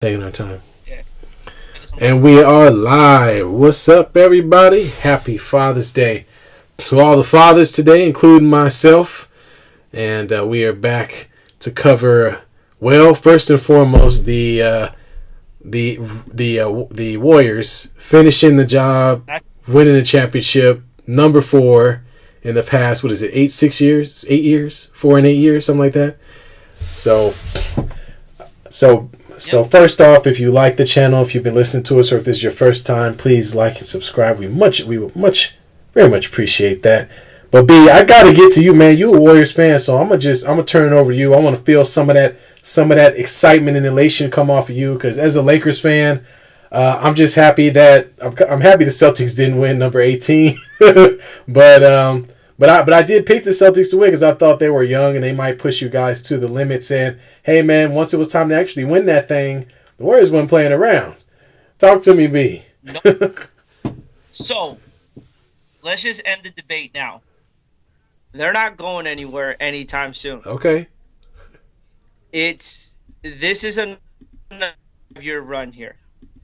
Taking our time. Yeah. And we are live. What's up, everybody? Happy Father's Day to all the fathers today, including myself. And we are back to cover, well, first and foremost, the Warriors finishing the job, winning the championship, number 4 in the past. What is it? 8 years, 4 and 8 years, something like that. So first off, if you like the channel, if you've been listening to us, or if this is your first time, please like and subscribe. We would very much appreciate that. But B, I gotta get to you, man. You a Warriors fan, so I'm gonna turn it over to you. I want to feel some of that excitement and elation come off of you, because as a Lakers fan, I'm just happy that I'm happy the Celtics didn't win number 18, but I did pick the Celtics to win because I thought they were young and they might push you guys to the limits. And hey, man, once it was time to actually win that thing, the Warriors weren't playing around. Talk to me, B. So, let's just end the debate now. They're not going anywhere anytime soon. Okay. This is a year run here.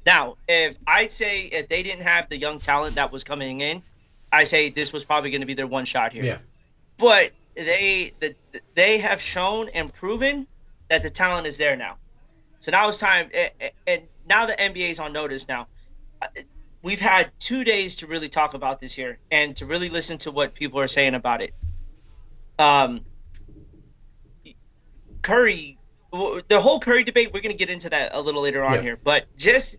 Now, if they didn't have the young talent that was coming in, I say this was probably going to be their one shot here. Yeah. But they have shown and proven that the talent is there now. So now it's time, and now the NBA is on notice now. We've had 2 days to really talk about this here and to really listen to what people are saying about it. Curry, the whole Curry debate, we're going to get into that a little later on here. But just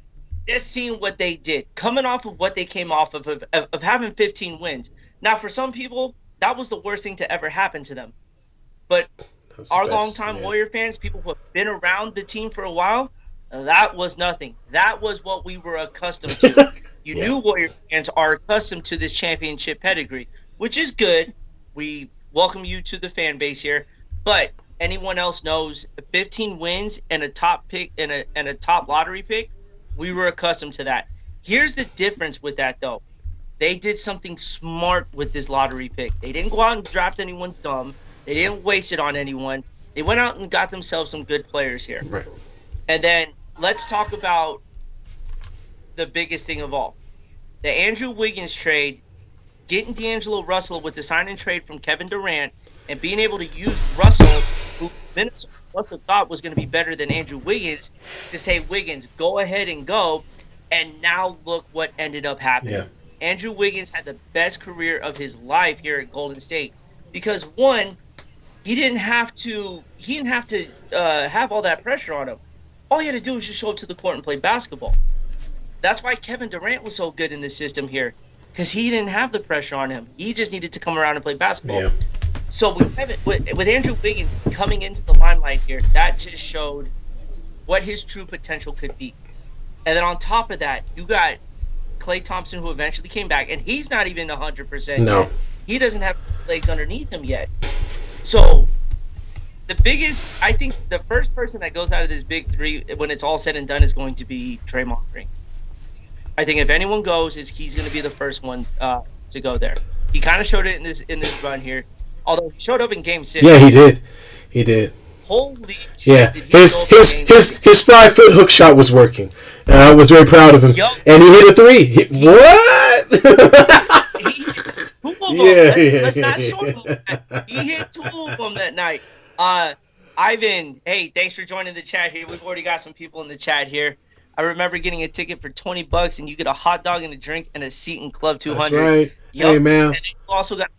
seeing what they did, coming off of what they came off of having 15 wins. Now, for some people, that was the worst thing to ever happen to them. But our longtime Warrior fans, people who have been around the team for a while, that was nothing. That was what we were accustomed to. You knew Warrior fans are accustomed to this championship pedigree, which is good. We welcome you to the fan base here. But anyone else knows 15 wins and a top pick and a top lottery pick, we were accustomed to that. Here's the difference with that, though. They did something smart with this lottery pick. They didn't go out and draft anyone dumb. They didn't waste it on anyone. They went out and got themselves some good players here. Right. And then let's talk about the biggest thing of all. The Andrew Wiggins trade, getting D'Angelo Russell with the sign and trade from Kevin Durant, and being able to use Russell, who Russell thought was going to be better than Andrew Wiggins, to say, Wiggins, go ahead and go. And now look what ended up happening. Yeah. Andrew Wiggins had the best career of his life here at Golden State because, one, he didn't have to have all that pressure on him. All he had to do was just show up to the court and play basketball. That's why Kevin Durant was so good in this system here, because he didn't have the pressure on him. He just needed to come around and play basketball. Yeah. So with Andrew Wiggins coming into the limelight here, that just showed what his true potential could be. And then on top of that, you got Klay Thompson, who eventually came back, and he's not even 100% yet. He doesn't have legs underneath him yet. So I think the first person that goes out of this big three when it's all said and done is going to be Draymond Green. I think if anyone goes, he's going to be the first one to go there. He kind of showed it in this run here. Although he showed up in Game 6. Yeah, he did. Holy shit! Yeah, his 5-foot hook shot was working. I was very proud of him, and he hit a 3. What? He hit 2 of them. Let's not short that. He hit 2 of them that night. Ivan, hey, thanks for joining the chat here. We've already got some people in the chat here. I remember getting a ticket for $20, and you get a hot dog and a drink and a seat in Club 200. That's right. Hey, man. And you also got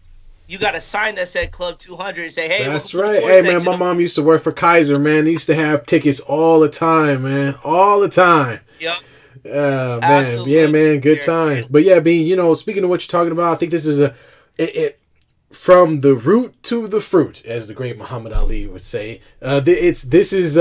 a sign that said Club 200 and say, hey, that's right. Hey, man, my mom used to work for Kaiser, man. They used to have tickets all the time, man. All the time. Yep. Man. Absolutely. Yeah, man. Good time. But yeah, Bean, speaking of what you're talking about, I think this is from the root to the fruit, as the great Muhammad Ali would say. This is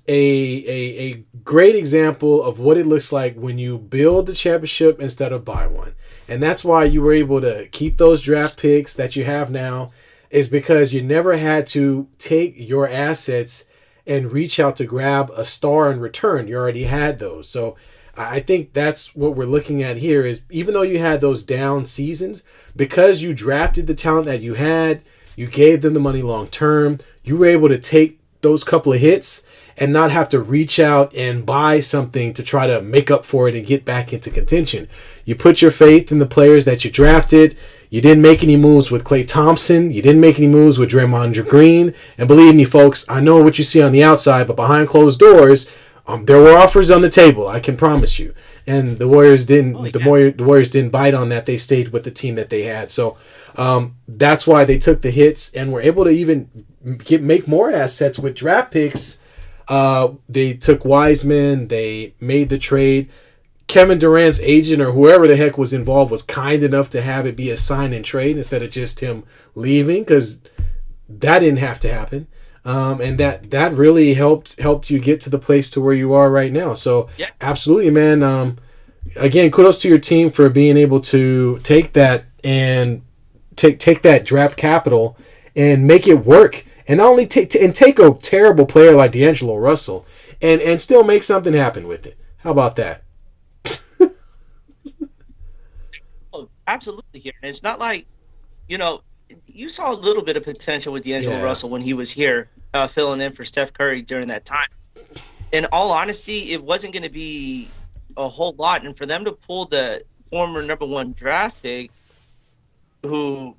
a great example of what it looks like when you build the championship instead of buy one. And that's why you were able to keep those draft picks that you have now, is because you never had to take your assets and reach out to grab a star in return. You already had those. So I think that's what we're looking at here, is even though you had those down seasons, because you drafted the talent that you had, you gave them the money long term, you were able to take those couple of hits and not have to reach out and buy something to try to make up for it and get back into contention. You put your faith in the players that you drafted. You didn't make any moves with Klay Thompson. You didn't make any moves with Draymond Green. And believe me, folks, I know what you see on the outside, but behind closed doors, there were offers on the table. I can promise you. And the Warriors didn't. Oh, yeah. The Warriors didn't bite on that. They stayed with the team that they had. So that's why they took the hits and were able to even make more assets with draft picks. They took Wiseman. They made the trade. Kevin Durant's agent or whoever the heck was involved was kind enough to have it be a sign and trade instead of just him leaving, because that didn't have to happen. And that really helped you get to the place to where you are right now. So Yeah. absolutely, man. Again, kudos to your team for being able to take that and take that draft capital and make it work. And not only take a terrible player like D'Angelo Russell and still make something happen with it. How about that? Oh, absolutely here. And it's not like, you saw a little bit of potential with D'Angelo Yeah. Russell when he was here filling in for Steph Curry during that time. In all honesty, it wasn't going to be a whole lot. And for them to pull the former number one draft pick, who,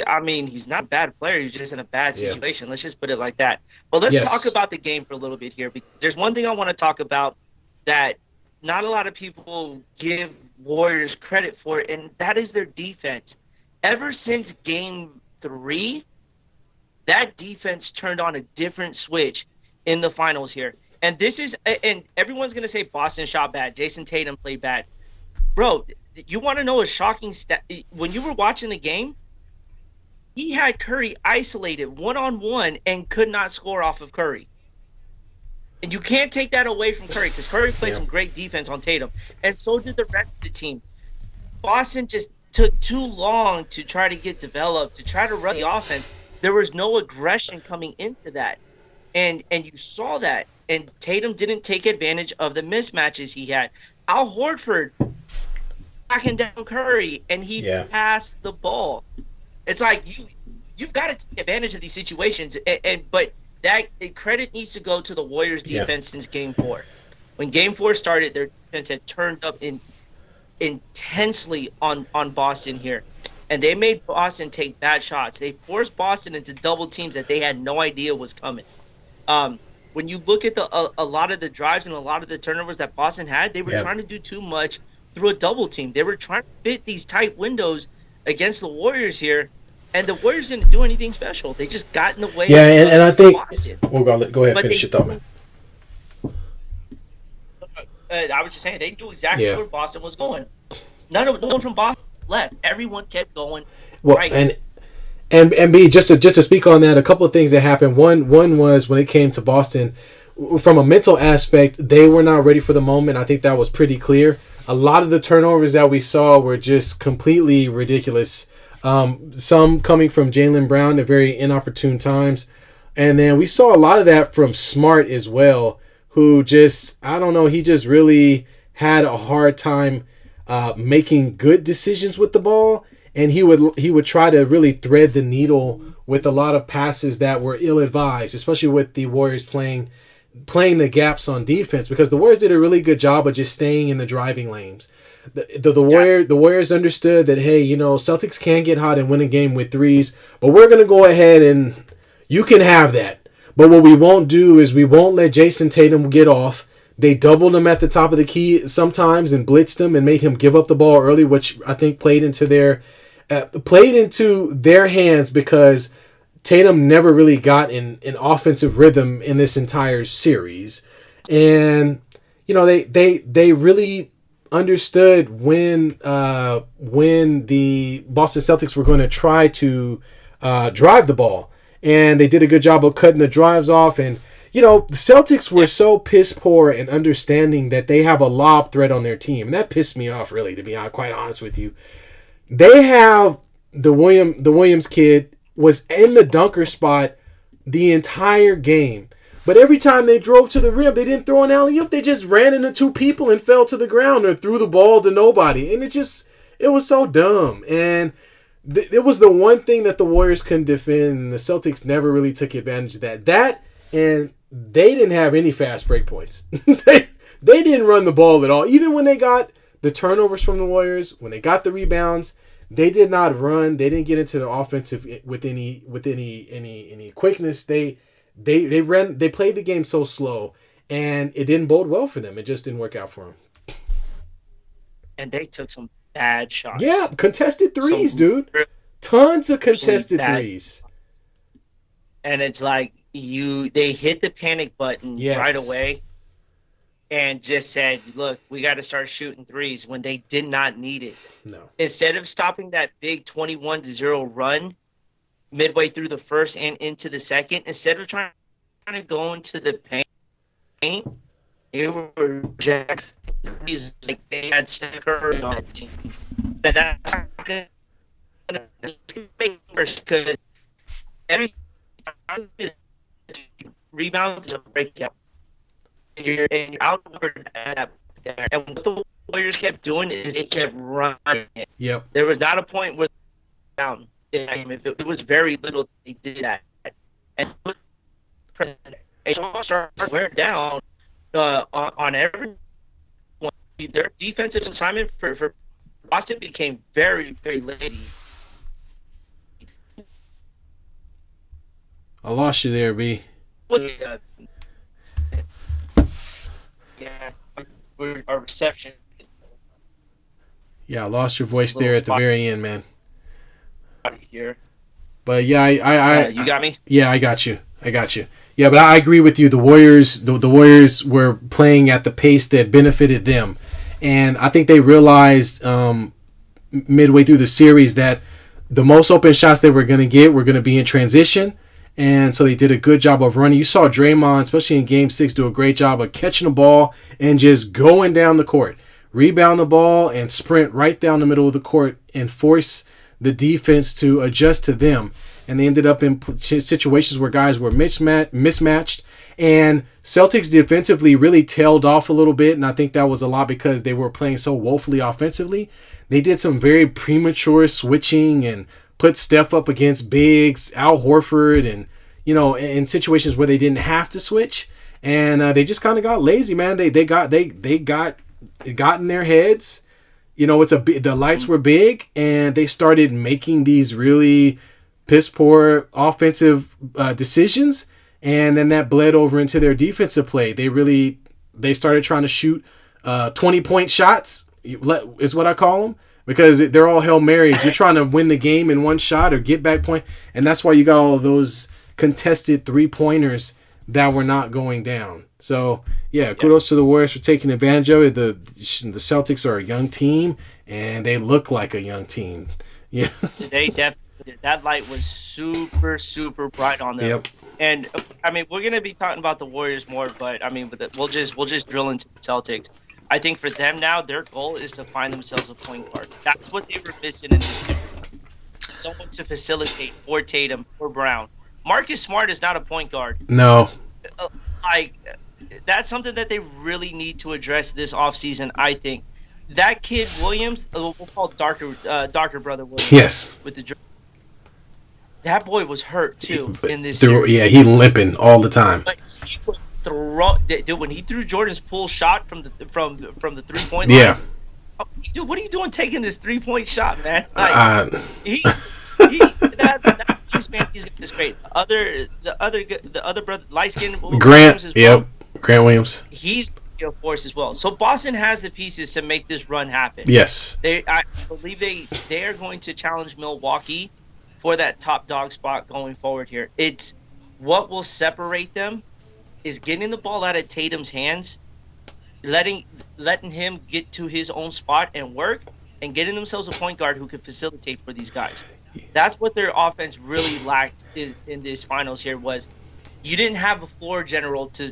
I mean, he's not a bad player. He's just in a bad Yeah. situation. Let's just put it like that. But let's Yes. talk about the game for a little bit here, because there's one thing I want to talk about that not a lot of people give Warriors credit for, and that is their defense. Ever since Game 3, that defense turned on a different switch in the finals here. And everyone's going to say Boston shot bad. Jason Tatum played bad. Bro, you want to know a shocking stat? When you were watching the game, he had Curry isolated one-on-one and could not score off of Curry. And you can't take that away from Curry, because Curry played some great defense on Tatum. And so did the rest of the team. Boston just took too long to try to get developed, to try to run the offense. There was no aggression coming into that. And you saw that. And Tatum didn't take advantage of the mismatches he had. Al Horford backing down Curry, and he passed the ball. It's like you've got to take advantage of these situations. But that credit needs to go to the Warriors' defense since Game 4. When Game 4 started, their defense had turned up intensely on Boston here. And they made Boston take bad shots. They forced Boston into double teams that they had no idea was coming. When you look at a lot of the drives and a lot of the turnovers that Boston had, they were trying to do too much through a double team. They were trying to fit these tight windows against the Warriors here, and the Warriors didn't do anything special. They just got in the way. Yeah, and I think Boston. we'll go ahead and finish your thought, man. I was just saying they knew exactly where Boston was going. No one from Boston left. Everyone kept going. Well, right. And B, just to speak on that, a couple of things that happened. One was when it came to Boston, from a mental aspect, they were not ready for the moment. I think that was pretty clear. A lot of the turnovers that we saw were just completely ridiculous. Some coming from Jaylen Brown at very inopportune times. And then we saw a lot of that from Smart as well, who just, I don't know, he just really had a hard time making good decisions with the ball. And he would try to really thread the needle with a lot of passes that were ill-advised, especially with the Warriors playing the gaps on defense, because the Warriors did a really good job of just staying in the driving lanes. The Warriors understood that, hey, Celtics can get hot and win a game with threes, but we're going to go ahead and you can have that. But what we won't do is we won't let Jason Tatum get off. They doubled him at the top of the key sometimes and blitzed him and made him give up the ball early, which I think played into their hands, because Tatum never really got an offensive rhythm in this entire series. And they really understood when the Boston Celtics were going to try to drive the ball, and they did a good job of cutting the drives off. And the Celtics were so piss poor in understanding that they have a lob threat on their team, and that pissed me off, really, to be quite honest with you. They have the Williams kid was in the dunker spot the entire game. But every time they drove to the rim, they didn't throw an alley-oop. They just ran into two people and fell to the ground or threw the ball to nobody. And it was so dumb. And it was the one thing that the Warriors couldn't defend, and the Celtics never really took advantage of that. That and they didn't have any fast break points. They didn't run the ball at all. Even when they got the turnovers from the Warriors, when they got the rebounds, they did not run. They didn't get into the offensive with any quickness. They ran. They played the game so slow, and it didn't bode well for them. It just didn't work out for them. And they took some bad shots. Yeah, contested threes, dude. Tons of contested threes. And it's like they hit the panic button right away and just said, look, we got to start shooting threes when they did not need it. No. Instead of stopping that big 21-0 run midway through the first and into the second, instead of trying to go into the paint, they were jack threes like they had Steph Curry on the team. And that's not going to make worse because every time rebound is a breakout. And you're outnumbered at that there. And what the Warriors kept doing is they kept running it. Yep. There was not a point where they were down. It was very little they did that. And it started wearing down on everyone. Their defensive assignment for Boston became very, very lazy. I lost you there, B. Yeah, our reception. Yeah, I lost your voice there at the very end, man. Here. But yeah, you got me? Yeah, I got you. Yeah, but I agree with you. The Warriors were playing at the pace that benefited them, and I think they realized midway through the series that the most open shots they were going to get were going to be in transition, and so they did a good job of running. You saw Draymond, especially in Game 6, do a great job of catching the ball and just going down the court, rebound the ball, and sprint right down the middle of the court and force the defense to adjust to them. And they ended up in situations where guys were mismatched. And Celtics defensively really tailed off a little bit. And I think that was a lot because they were playing so woefully offensively. They did some very premature switching and put Steph up against bigs, Al Horford, and, in situations where they didn't have to switch. And they just kind of got lazy, man. They got in their heads. The lights were big, and they started making these really piss poor offensive decisions, and then that bled over into their defensive play. They started trying to shoot 20-point shots, is what I call them, because they're all Hail Marys. You're trying to win the game in one shot or get back point, and that's why you got all of those contested three-pointers that were not going down. So, yeah, kudos to the Warriors for taking advantage of it. The Celtics are a young team, and they look like a young team. Yeah, they definitely. That light was super, super bright on them. Yep. And we're gonna be talking about the Warriors more, but we'll just drill into the Celtics. I think for them now, their goal is to find themselves a point guard. That's what they were missing in this series. Someone to facilitate for Tatum, for Brown. Marcus Smart is not a point guard. No. That's something that they really need to address this offseason, I think. That kid Williams, we'll call darker brother Williams. Yes. With the that boy was hurt too in this series. Yeah, he limping all the time. But he was dude, when he threw Jordan's pull shot from the 3-point line. Yeah. Dude, what are you doing taking this 3-point shot, man? That man, he's great. The other brother, light skinned Grant. Yep. Grant Williams. He's a force as well. So Boston has the pieces to make this run happen. Yes. I believe they are going to challenge Milwaukee for that top dog spot going forward here. It's what will separate them is getting the ball out of Tatum's hands, letting him get to his own spot and work, and getting themselves a point guard who can facilitate for these guys. That's what their offense really lacked in this finals here was you didn't have a floor general to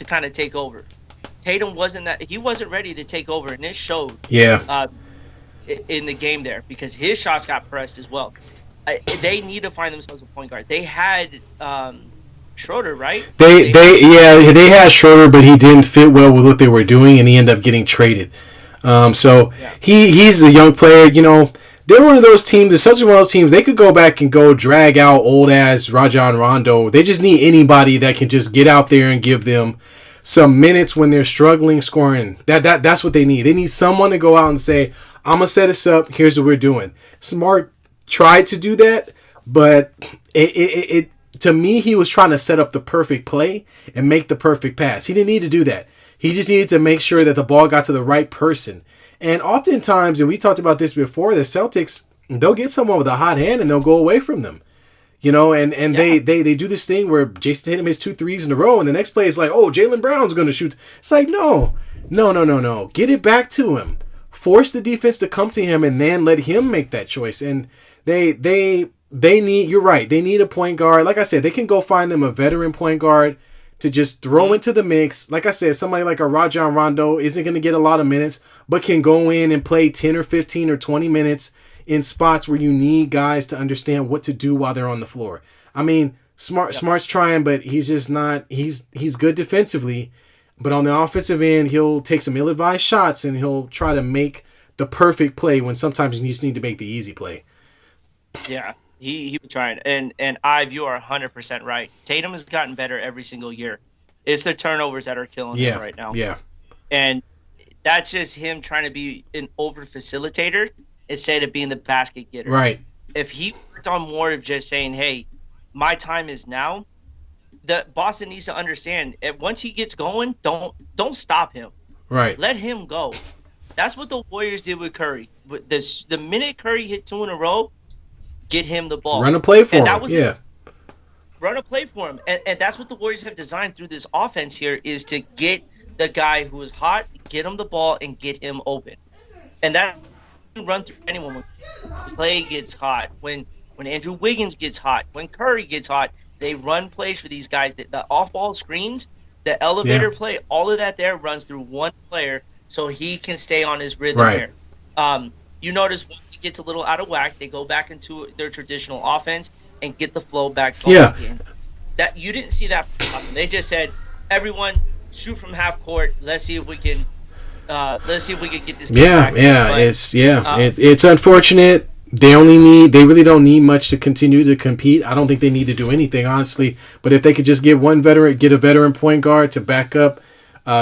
kind of take over. Tatum wasn't ready to take over, and it showed in the game there because his shots got pressed as well. They need to find themselves a point guard. They had Schroeder, right? They had Schroeder, but he didn't fit well with what they were doing, and he ended up getting traded. He's a young player. they're one of those teams. The Celtics are one of those teams. They could go back and go drag out old ass Rajon Rondo. They just need anybody that can just get out there and give them some minutes when they're struggling scoring. That's what they need. They need someone to go out and say, "I'm gonna set us up. Here's what we're doing." Smart tried to do that, but it to me, he was trying to set up the perfect play and make the perfect pass. He didn't need to do that. He just needed to make sure that the ball got to the right person. And oftentimes, and we talked about this before, the Celtics, they'll get someone with a hot hand and they'll go away from them. And they do this thing where Jason Tatum hits 2 threes in a row, and the next play is like, oh, Jaylen Brown's going to shoot. It's like, no. Get it back to him. Force the defense to come to him, and then let him make that choice. And they need, you're right, they need a point guard. Like I said, they can go find them a veteran point guard to just throw into the mix. Like I said, somebody like a Rajon Rondo isn't going to get a lot of minutes, but can go in and play 10 or 15 or 20 minutes in spots where you need guys to understand what to do while they're on the floor. I mean, Smart's trying, but he's just not, he's good defensively, but on the offensive end, he'll take some ill-advised shots and he'll try to make the perfect play when sometimes you just need to make the easy play. Yeah. He was trying, and Ive, you are 100% right. Tatum has gotten better every single year. It's the turnovers that are killing him right now. Yeah, and that's just him trying to be an over facilitator instead of being the basket getter. Right. If he worked on more of just saying, "Hey, my time is now," the Boston needs to understand. Once he gets going, don't stop him. Right. Let him go. That's what the Warriors did with Curry. The minute Curry hit 2 in a row, get him the ball. Run a play for him. Run a play for him. And that's what the Warriors have designed through this offense here, is to get the guy who is hot, get him the ball, and get him open. And that can run through anyone. When Clay gets hot, when Andrew Wiggins gets hot, when Curry gets hot, they run plays for these guys. The off-ball screens, the elevator play, all of that there runs through one player so he can stay on his rhythm here. You notice once he gets a little out of whack, they go back into their traditional offense and get the flow back going again. That you didn't see that from Boston. They just said, "Everyone shoot from half court. Let's see if we can get this game back." It's unfortunate. They really don't need much to continue to compete. I don't think they need to do anything, honestly. But if they could just get a veteran point guard to back up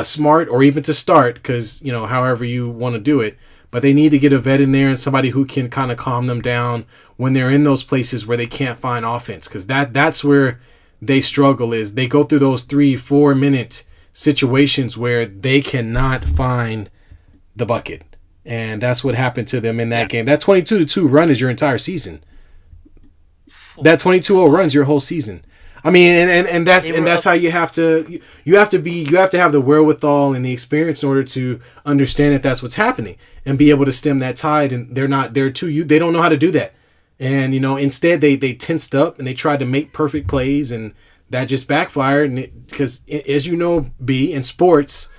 Smart, or even to start, because however you want to do it. But they need to get a vet in there and somebody who can kind of calm them down when they're in those places where they can't find offense. Because that's where they struggle, is they go through those 3-4 minute situations where they cannot find the bucket. And that's what happened to them in that game. That 22-2 run is your entire season. That 22-0 runs your whole season. I mean, and that's how you have to have the wherewithal and the experience in order to understand that that's what's happening and be able to stem that tide. And they don't know how to do that. And instead they tensed up and they tried to make perfect plays, and that just backfired. And because as B, in sports,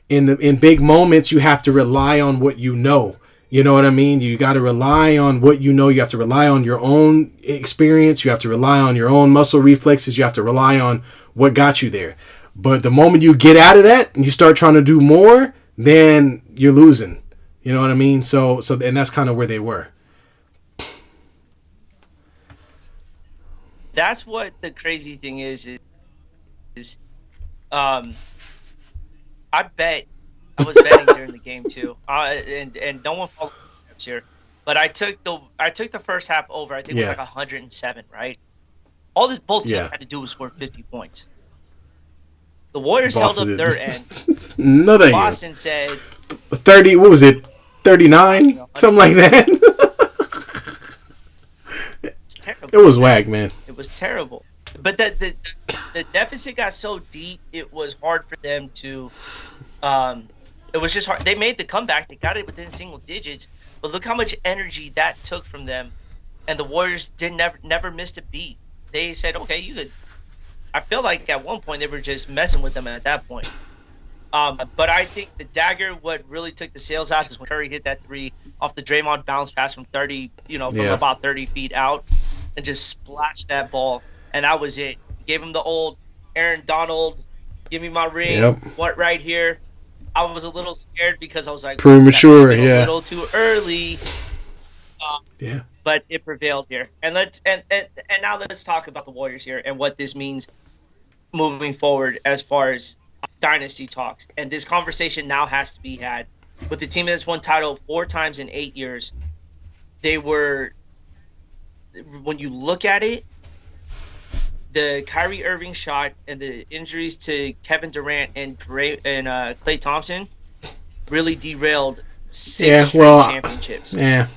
in big moments you have to rely on what you know. You know what I mean? You got to rely on what you know. You have to rely on your own experience. You have to rely on your own muscle reflexes. You have to rely on what got you there. But the moment you get out of that and you start trying to do more, then you're losing. You know what I mean? So and that's kind of where they were. That's what the crazy thing is I bet I was betting during the game too, and no one followed the steps here. But I took the first half over. I think it was like 107, right? Both teams had to do was score 50 points. The Warriors held up their end. Boston said 30. What was it? 39, something like that. It was terrible. It was whack, man. It was terrible. But the deficit got so deep, it was hard for them to. It was just hard. They made the comeback. They got it within single digits. But look how much energy that took from them. And the Warriors never missed a beat. They said, okay, you could. I feel like at one point they were just messing with them at that point. But I think the dagger, what really took the sails out, is when Curry hit that 3 off the Draymond bounce pass from 30, from about 30 feet out, and just splashed that ball. And that was it. Gave him the old Aaron Donald, give me my ring, what right here. I was a little scared because I was like, premature, a little too early. Yeah. but it prevailed here. And now let's talk about the Warriors here and what this means moving forward as far as dynasty talks. And this conversation now has to be had with the team that's won title 4 times in 8 years. They were, when you look at it, the Kyrie Irving shot and the injuries to Kevin Durant and Klay Thompson really derailed six Yeah. straight Well. championships. Yeah.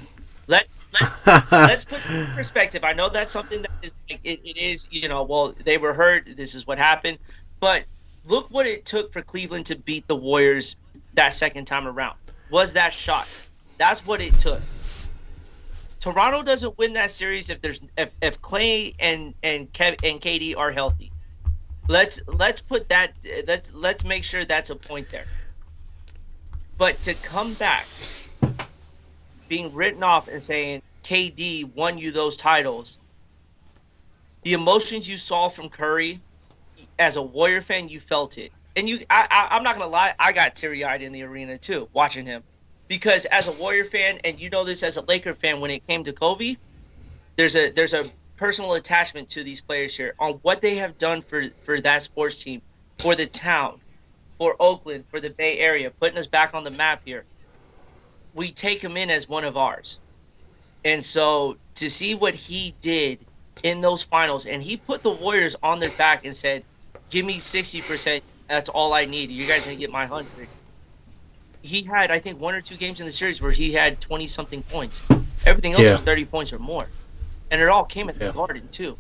Let's put that in perspective. I know that's something that is like it is, well, they were hurt. This is what happened. But look what it took for Cleveland to beat the Warriors that second time around. Was that shot? That's what it took. Toronto doesn't win that series if Clay and Kev and KD are healthy. Let's put that let's make sure that's a point there. But to come back being written off and saying KD won you those titles, the emotions you saw from Curry as a Warrior fan, you felt it. And I'm not gonna lie, I got teary eyed in the arena too watching him, because as a Warrior fan, and you know this as a Laker fan, when it came to Kobe, there's a personal attachment to these players here on what they have done for that sports team, for the town, for Oakland, for the Bay Area, putting us back on the map here. We take him in as one of ours. And so to see what he did in those finals, and he put the Warriors on their back and said, "Give me 60%. That's all I need. You guys gonna get my 100." He had, I think, 1 or 2 games in the series where he had 20 something points. Everything else Yeah. was 30 points or more, and it all came at the Yeah. Garden too.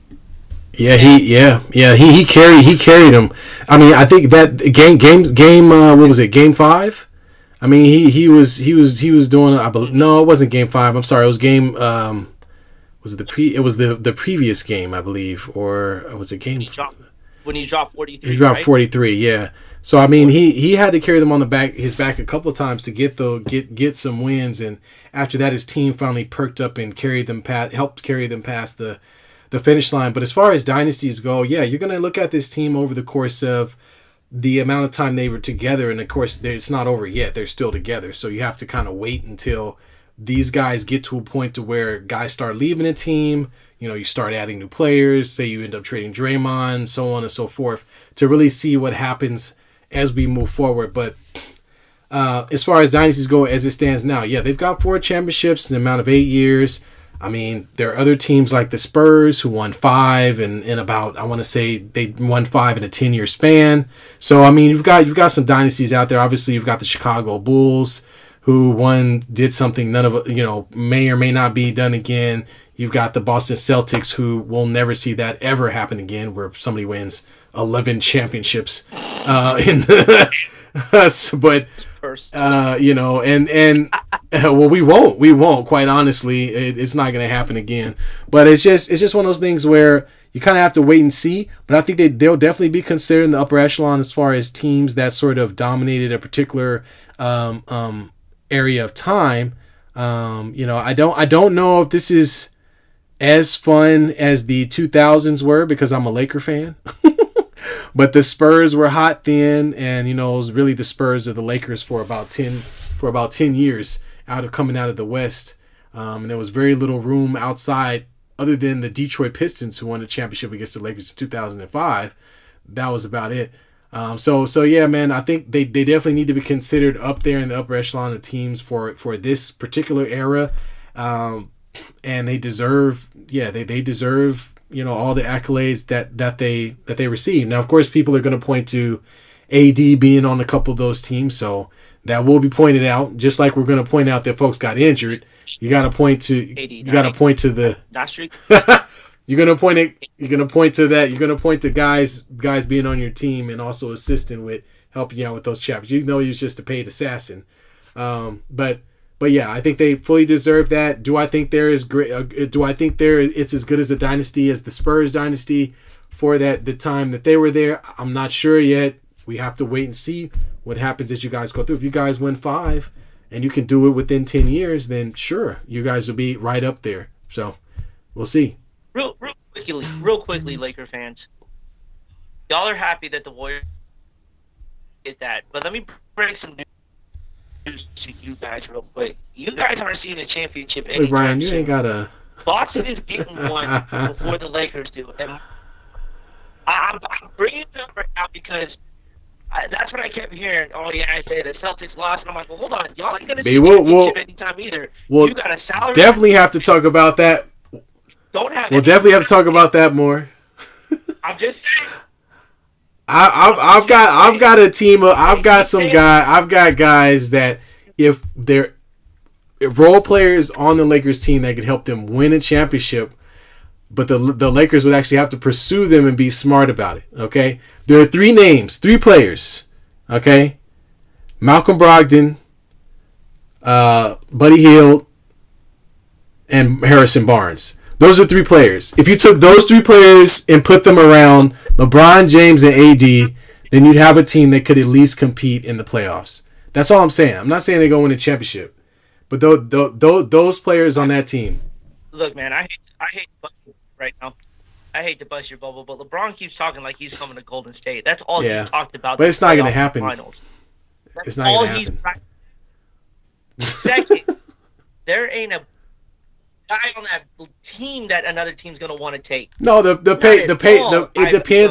Yeah, And he carried him. I mean, I think that game what was it? Game 5. I mean, he was doing. I believe, mm-hmm. no, it wasn't game 5. I'm sorry. It was game. Was it the previous game, I believe, or was it game? When he dropped He 43, dropped right? 43. Yeah. So I mean, he had to carry them on his back a couple of times to get some wins, and after that, his team finally perked up and helped carry them past the finish line. But as far as dynasties go, yeah, you're gonna look at this team over the course of the amount of time they were together, and of course it's not over yet. They're still together, so you have to kind of wait until these guys get to a point to where guys start leaving a team. You start adding new players. Say you end up trading Draymond, so on and so forth, to really see what happens as we move forward. But as far as dynasties go, as it stands now, yeah, they've got 4 championships in the amount of 8 years. I mean, there are other teams like the Spurs who won 5 in about, I want to say they won 5 in a 10-year span. So I mean, you've got some dynasties out there. Obviously, you've got the Chicago Bulls who did something none of may or may not be done again. You've got the Boston Celtics who will never see that ever happen again, where somebody wins 11 championships in the but and well, we won't quite honestly, it's not going to happen again. But it's just one of those things where you kind of have to wait and see. But I think they'll definitely be considered in the upper echelon as far as teams that sort of dominated a particular area of time. I don't know if this is as fun as the 2000s were, because I'm a Laker fan. But the Spurs were hot then, and it was really the Spurs of the Lakers for about 10 years coming out of the West. And there was very little room outside, other than the Detroit Pistons, who won the championship against the Lakers in 2005. That was about it. So yeah, man, I think they definitely need to be considered up there in the upper echelon of teams for this particular era. And they deserve, they deserve, all the accolades that they receive. Now, of course, people are going to point to AD being on a couple of those teams, so that will be pointed out. Just like we're going to point out that folks got injured, you got to point to the you're going to point it. You're going to point to that. You're going to point to guys being on your team and also assisting with helping you out with those chapters. You know, he was just a paid assassin. But yeah, I think they fully deserve that. Do I think there is great? Do I think it's as good as a dynasty as the Spurs dynasty for the time that they were there? I'm not sure yet. We have to wait and see what happens as you guys go through. If you guys win 5 and you can do it within 10 years, then sure, you guys will be right up there. So we'll see. Real quickly, Laker fans, y'all are happy that the Warriors did that, but let me break some news. news to you guys real quick. You guys aren't seeing a championship Look, Brian, anytime you ain't soon. gotta. Boston is getting one before the Lakers do, and I'm bringing it up right now because that's what I kept hearing. Oh yeah, I said the Celtics lost, and I'm like, well, hold on, y'all ain't gonna see Maybe a we'll, championship we'll anytime either. You we'll got a salary cap. definitely have to talk about that. Don't have We'll any. definitely have to talk about that more. I'm just saying. I've got a team of I've got guys that if they're role players on the Lakers team that could help them win a championship, but the Lakers would actually have to pursue them and be smart about it. Okay, there are three players. Okay, Malcolm Brogdon, Buddy Hield, and Harrison Barnes. Those are three players. If you took those three players and put them around LeBron James and AD, then you'd have a team that could at least compete in the playoffs. That's all I'm saying. I'm not saying they go win a championship, but those players on that team. Look, man, I hate to bust you right now. I hate to bust your bubble, but LeBron keeps talking like he's coming to Golden State. That's all Yeah, he's talked about. but it's not going to playoff happen. Finals. That's It's not all going to happen. Second, there ain't a guy on that team that another team's gonna want to take. No, it depends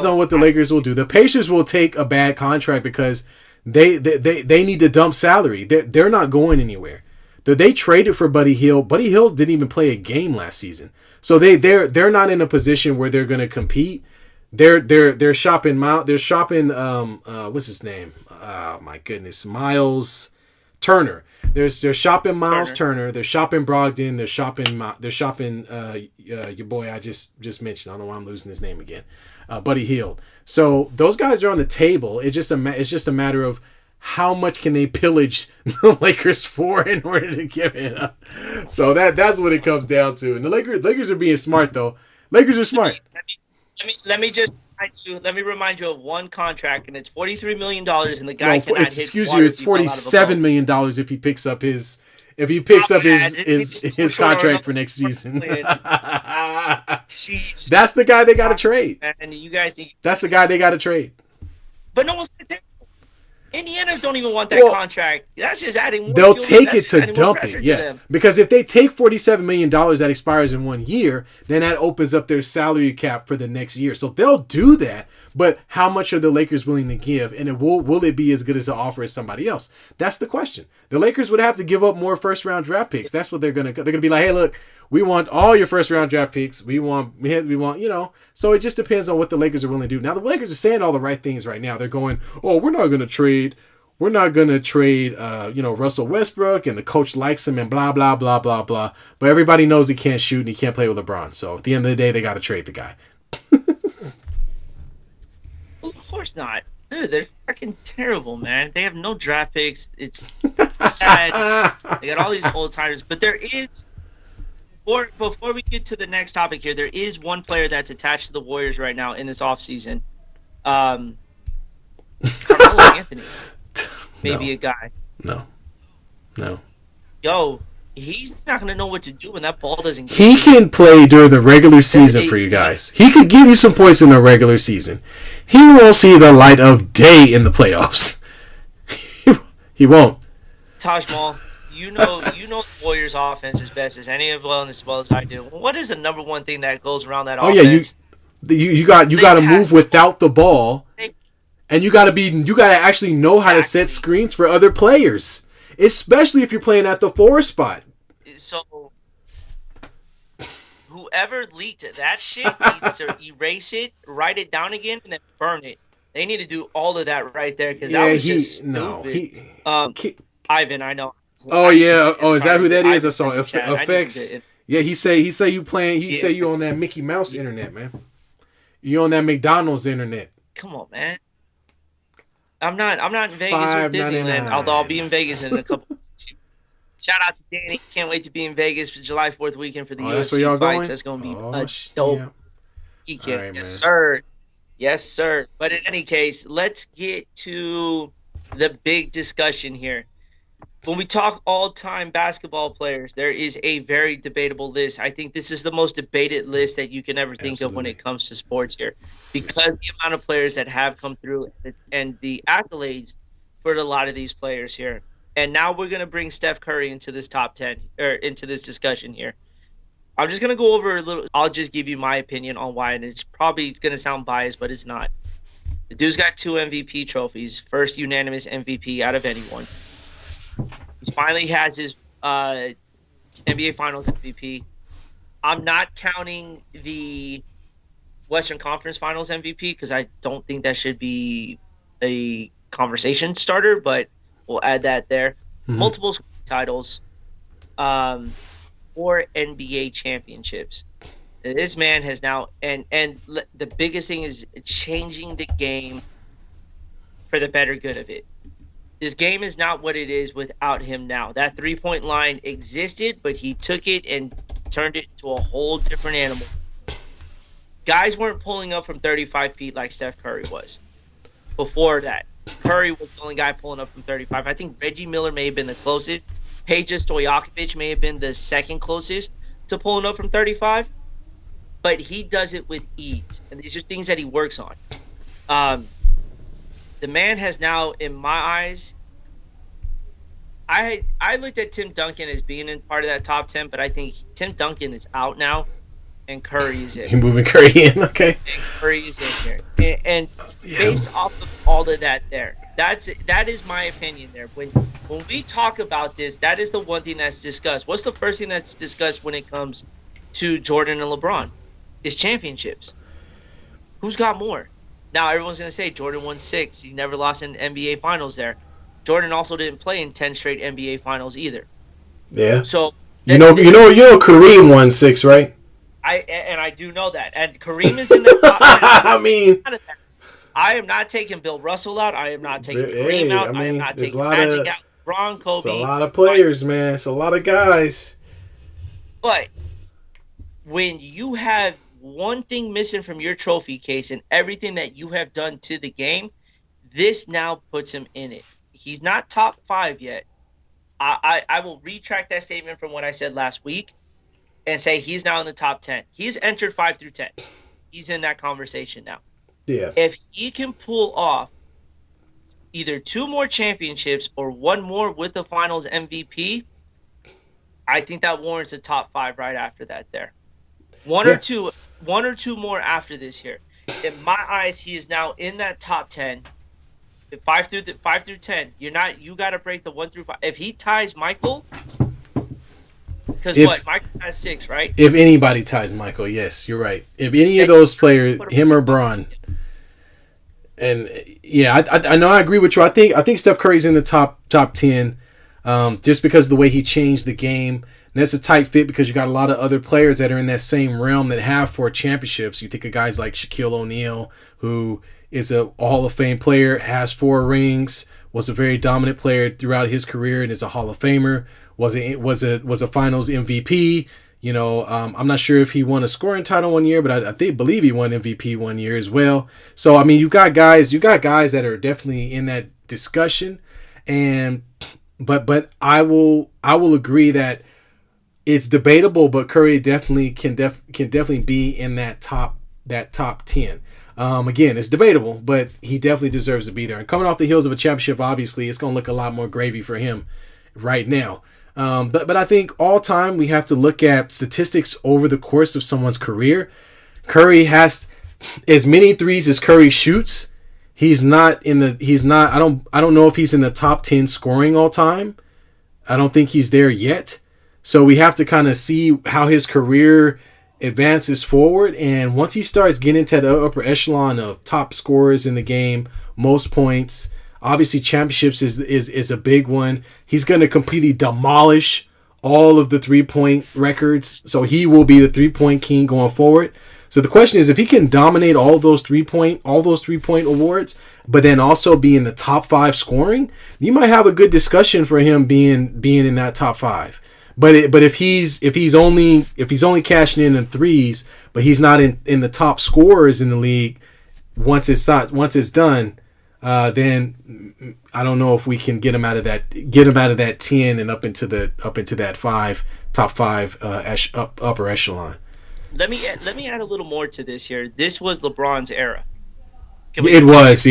Bro, on what the Lakers will do. The Pacers will take a bad contract because they need to dump salary. They're not going anywhere. They traded for Buddy Hield. Buddy Hield didn't even play a game last season, so they're not in a position where they're going to compete. They're shopping what's his name? Oh my goodness, Miles Turner. They're shopping Miles Turner. They're shopping Brogdon. They're shopping your boy I just mentioned. I don't know why I'm losing his name again. Buddy Hield. So those guys are on the table. It's just a matter of how much can they pillage the Lakers for in order to give it up. So that's what it comes down to. And the Lakers are being smart though. Lakers are smart. Let me remind you of one contract, and it's $43 million, and the guy cannot Excuse hit you, it's water if he fell out of a boat. $47 million if he picks up his contract for next season. Jesus. That's the guy they got to trade. And you guys think, That's the guy they got to trade. but no one's gonna take. Indiana don't even want that Well, contract. That's just adding more They'll fuel. take That's it just to adding more dump pressure it, to yes. them. Because if they take $47 million that expires in 1 year, then that opens up their salary cap for the next year. So they'll do that, but how much are the Lakers willing to give? And will it be as good as the offer as somebody else? That's the question. The Lakers would have to give up more first round draft picks. That's what they're gonna be like, hey, look, we want all your first round draft picks. We want, So it just depends on what the Lakers are willing to do. Now the Lakers are saying all the right things right now. They're going, oh, we're not gonna trade Russell Westbrook, and the coach likes him, and blah, blah, blah, blah, blah. But everybody knows he can't shoot and he can't play with LeBron. So at the end of the day, they got to trade the guy. Well, of course not. Dude, they're fucking terrible, man. They have no draft picks. It's sad. They got all these old timers. But there is, before we get to the next topic here, there is one player that's attached to the Warriors right now in this offseason. Carmelo Anthony. Maybe a guy. No. Yo, he's not gonna know what to do when that ball doesn't get He to him. can play during the regular season for you guys. He could give you some points in the regular season. He won't see the light of day in the playoffs. He won't. Taj Mahal, you know the Warriors offense as best as any of well and as well as I do. What is the number one thing that goes around that offense? You got to move without the ball. And you gotta actually know how to set screens for other players, especially if you're playing at the 4 spot. So, whoever leaked that shit needs to erase it, write it down again, and then burn it. They need to do all of that right there because that was just stupid. Ivan, I know. Oh yeah. Oh, is that who that is? I saw effects. Yeah, he say you playing. He say you on that Mickey Mouse internet, man. You on that McDonald's internet. Come on, man. I'm not in Vegas or Disneyland, although I'll be in Vegas in a couple weeks. Shout out to Danny. Can't wait to be in Vegas for July 4th weekend for the UFC fights. Going? That's going to be a dope weekend. Right, yes, sir. Yes, sir. But in any case, let's get to the big discussion here. When we talk all-time basketball players, there is a very debatable list. I think this is the most debated list that you can ever think of when it comes to sports here, because the amount of players that have come through and the accolades for a lot of these players here. And now we're gonna bring Steph Curry into this top 10 or into this discussion here. I'm just gonna go over a little. I'll just give you my opinion on why, and it's probably gonna sound biased, but it's not. The dude's got 2 MVP trophies, first unanimous MVP out of anyone. He finally has his NBA Finals MVP. I'm not counting the Western Conference Finals MVP because I don't think that should be a conversation starter, but we'll add that there. Mm-hmm. Multiple titles, 4 NBA championships. This man has now, and the biggest thing is changing the game for the better good of it. This game is not what it is without him now. That 3-point line existed, but he took it and turned it into a whole different animal. Guys weren't pulling up from 35 feet like Steph Curry was. Before that, Curry was the only guy pulling up from 35. I think Reggie Miller may have been the closest. Peja Stojakovic may have been the second closest to pulling up from 35. But he does it with ease. And these are things that he works on. The man has now, in my eyes, I looked at Tim Duncan as being in part of that top 10, but I think Tim Duncan is out now, and Curry is in. You're moving Curry in, okay? And Curry is in here, and based off of all of that, that is my opinion there. When we talk about this, that is the one thing that's discussed. What's the first thing that's discussed when it comes to Jordan and LeBron? Is championships. Who's got more? Now everyone's gonna say Jordan won 6. He never lost in NBA Finals there. Jordan also didn't play in 10 straight NBA Finals either. Yeah. So you know, Kareem won 6, right? I do know that, and Kareem is in the top. I mean, I am not taking Bill Russell out. I am not taking Kareem out. I am not taking Magic out. LeBron, Kobe. It's a lot of players, man. It's a lot of guys. But when you have one thing missing from your trophy case and everything that you have done to the game, this now puts him in it. He's not top 5 yet. I will retract that statement from what I said last week and say he's now in the top 10. He's entered 5 through 10. He's in that conversation now. Yeah. If he can pull off either 2 more championships or 1 more with the Finals MVP, I think that warrants a top 5 right after that there. One or two more after this here. In my eyes, he is now in that top 10. 5 through 10. You got to break the 1 through 5. If he ties Michael, because Michael has 6, right? If anybody ties Michael, yes, you're right. If any of those players, him or Bron, and yeah, I know I agree with you. I think Steph Curry's in the top 10, just because of the way he changed the game. And that's a tight fit because you got a lot of other players that are in that same realm that have 4 championships. You think of guys like Shaquille O'Neal, who is a Hall of Fame player, has 4 rings, was a very dominant player throughout his career, and is a Hall of Famer. Was a Finals MVP. You know, I'm not sure if he won a scoring title one year, but I believe he won MVP one year as well. So I mean, you got guys that are definitely in that discussion, and but I will agree that it's debatable, but Curry definitely can definitely be in that top 10. Again, it's debatable, but he definitely deserves to be there. And coming off the heels of a championship, obviously, it's going to look a lot more gravy for him right now. But I think all time we have to look at statistics over the course of someone's career. Curry has as many threes as Curry shoots. I don't know if he's in the top 10 scoring all time. I don't think he's there yet. So we have to kind of see how his career advances forward, and once he starts getting into the upper echelon of top scorers in the game, most points, obviously championships is a big one. He's going to completely demolish all of the 3-point records, so he will be the 3-point king going forward. So the question is, if he can dominate all those 3-point awards, but then also be in the top 5 scoring, you might have a good discussion for him being in that top 5. But if he's only cashing in threes, but he's not in the top scorers in the league, once it's done, then I don't know if we can get him out of that 10 and up into that top 5 upper echelon. Let me add a little more to this here. This was LeBron's era. It was,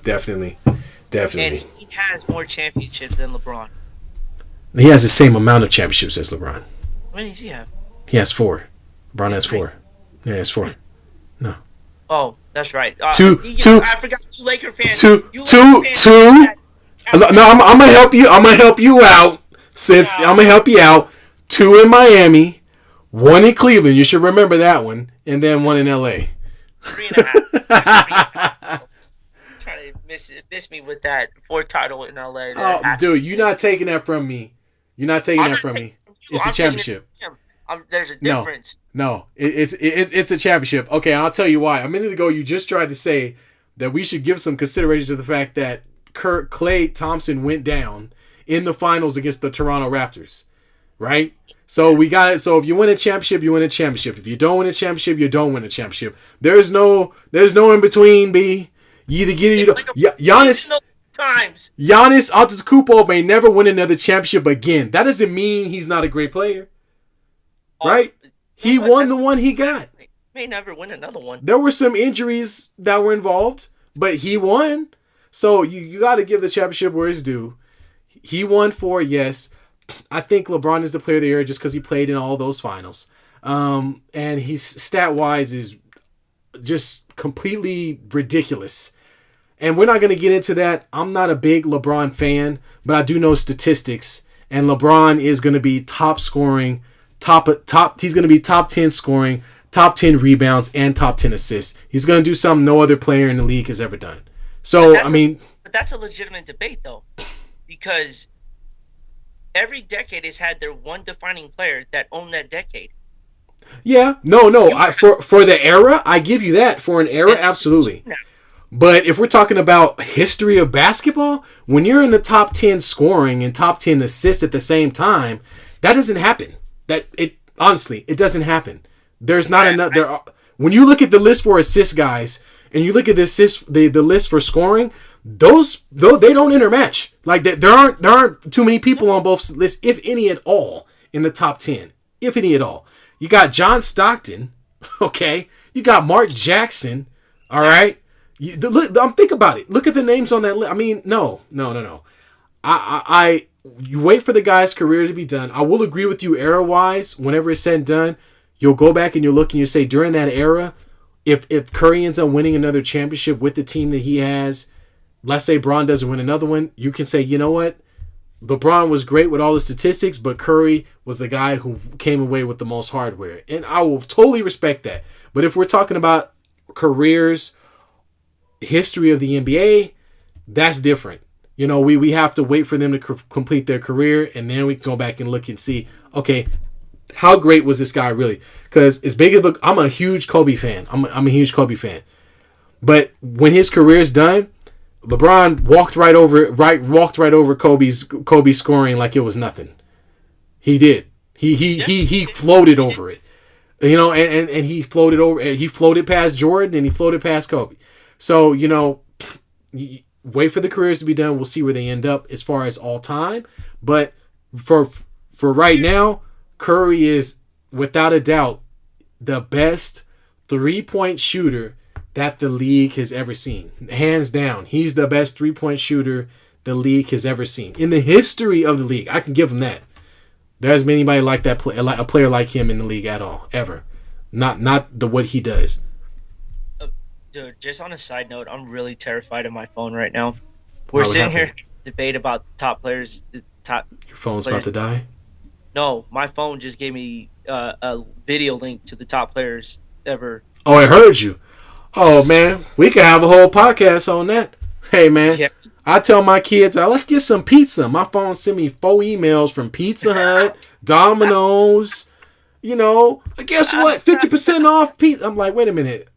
definitely. And he has more championships than LeBron. He has the same amount of championships as LeBron. How many does he have? He has 4. LeBron has Three. 4. Yeah, he has 4. Three. No. Oh, that's right. Two, two, I forgot you Laker fans. two, You two, Laker fans two. that- No, I'm gonna help you. I'm gonna help you out. Since Yeah. I'm gonna help you out. 2 in Miami, 1 in Cleveland. You should remember that one, and then 1 in LA. 3.5. Trying to miss me with that 4th title in LA. Oh, dude, you're not taking that from me. You're not taking that from me. It's a championship. There's a No. difference. No, it's a championship. Okay, I'll tell you why. A minute ago, you just tried to say that we should give some consideration to the fact that Klay Thompson went down in the finals against the Toronto Raptors, right? So we got it. So if you win a championship, you win a championship. If you don't win a championship, you don't win a championship. There's no in between. B. You either get it. You don't. Giannis Antetokounmpo may never win another championship again. That doesn't mean he's not a great player, right? He won the one he got. May never win another one. There were some injuries that were involved, but he won. So you got to give the championship where it's due. He won 4, yes. I think LeBron is the player of the year just because he played in all those finals. And he's stat-wise is just completely ridiculous. And we're not going to get into that. I'm not a big LeBron fan, but I do know statistics. And LeBron is going to be top scoring, he's going to be top 10 scoring, top 10 rebounds, and top 10 assists. He's going to do something no other player in the league has ever done. So, But that's a legitimate debate, though. Because every decade has had their one defining player that owned that decade. Yeah. No. For the era, I give you that. For an era, absolutely. But if we're talking about history of basketball, when you're in the top 10 scoring and top 10 assists at the same time, that doesn't happen. Honestly, it doesn't happen. There's not enough. When you look at the list for assist guys and you look at the list for scoring, those they don't intermatch. Like there aren't too many people on both lists, if any at all, in the top 10, if any at all. You got John Stockton, okay. You got Mark Jackson, all right. Think about it. Look at the names on that list. I mean, no. You wait for the guy's career to be done. I will agree with you era-wise. Whenever it's said and done, you'll go back and you'll look and you say during that era, if Curry ends up winning another championship with the team that he has, let's say Bron doesn't win another one, you can say, you know what? LeBron was great with all the statistics, but Curry was the guy who came away with the most hardware. And I will totally respect that. But if we're talking about careers, history of the NBA, that's different. You know, we have to wait for them to complete their career, and then we can go back and look and see, okay, how great was this guy really? Because as big of I'm a huge Kobe fan. I'm a huge Kobe fan. But when his career is done, LeBron walked right over Kobe's scoring like it was nothing. He did. He floated over it. You know, and he floated past Jordan and he floated past Kobe. So, you know, wait for the careers to be done. We'll see where they end up as far as all time. But for right now, Curry is without a doubt the best 3-point shooter that the league has ever seen. Hands down. He's the best 3-point shooter the league has ever seen. In the history of the league, I can give him that. There hasn't been anybody like that, a player like him in the league at all, ever. Not what he does. Dude, just on a side note, I'm really terrified of my phone right now. We're sitting here debate about top players. Your phone's about to die? No, my phone just gave me a video link to the top players ever. Oh, I heard you. Oh, man, we could have a whole podcast on that. Hey, man, yeah. I tell my kids, let's get some pizza. My phone sent me 4 emails from Pizza Hut, Domino's. You know, guess what? 50% off pizza. I'm like, wait a minute.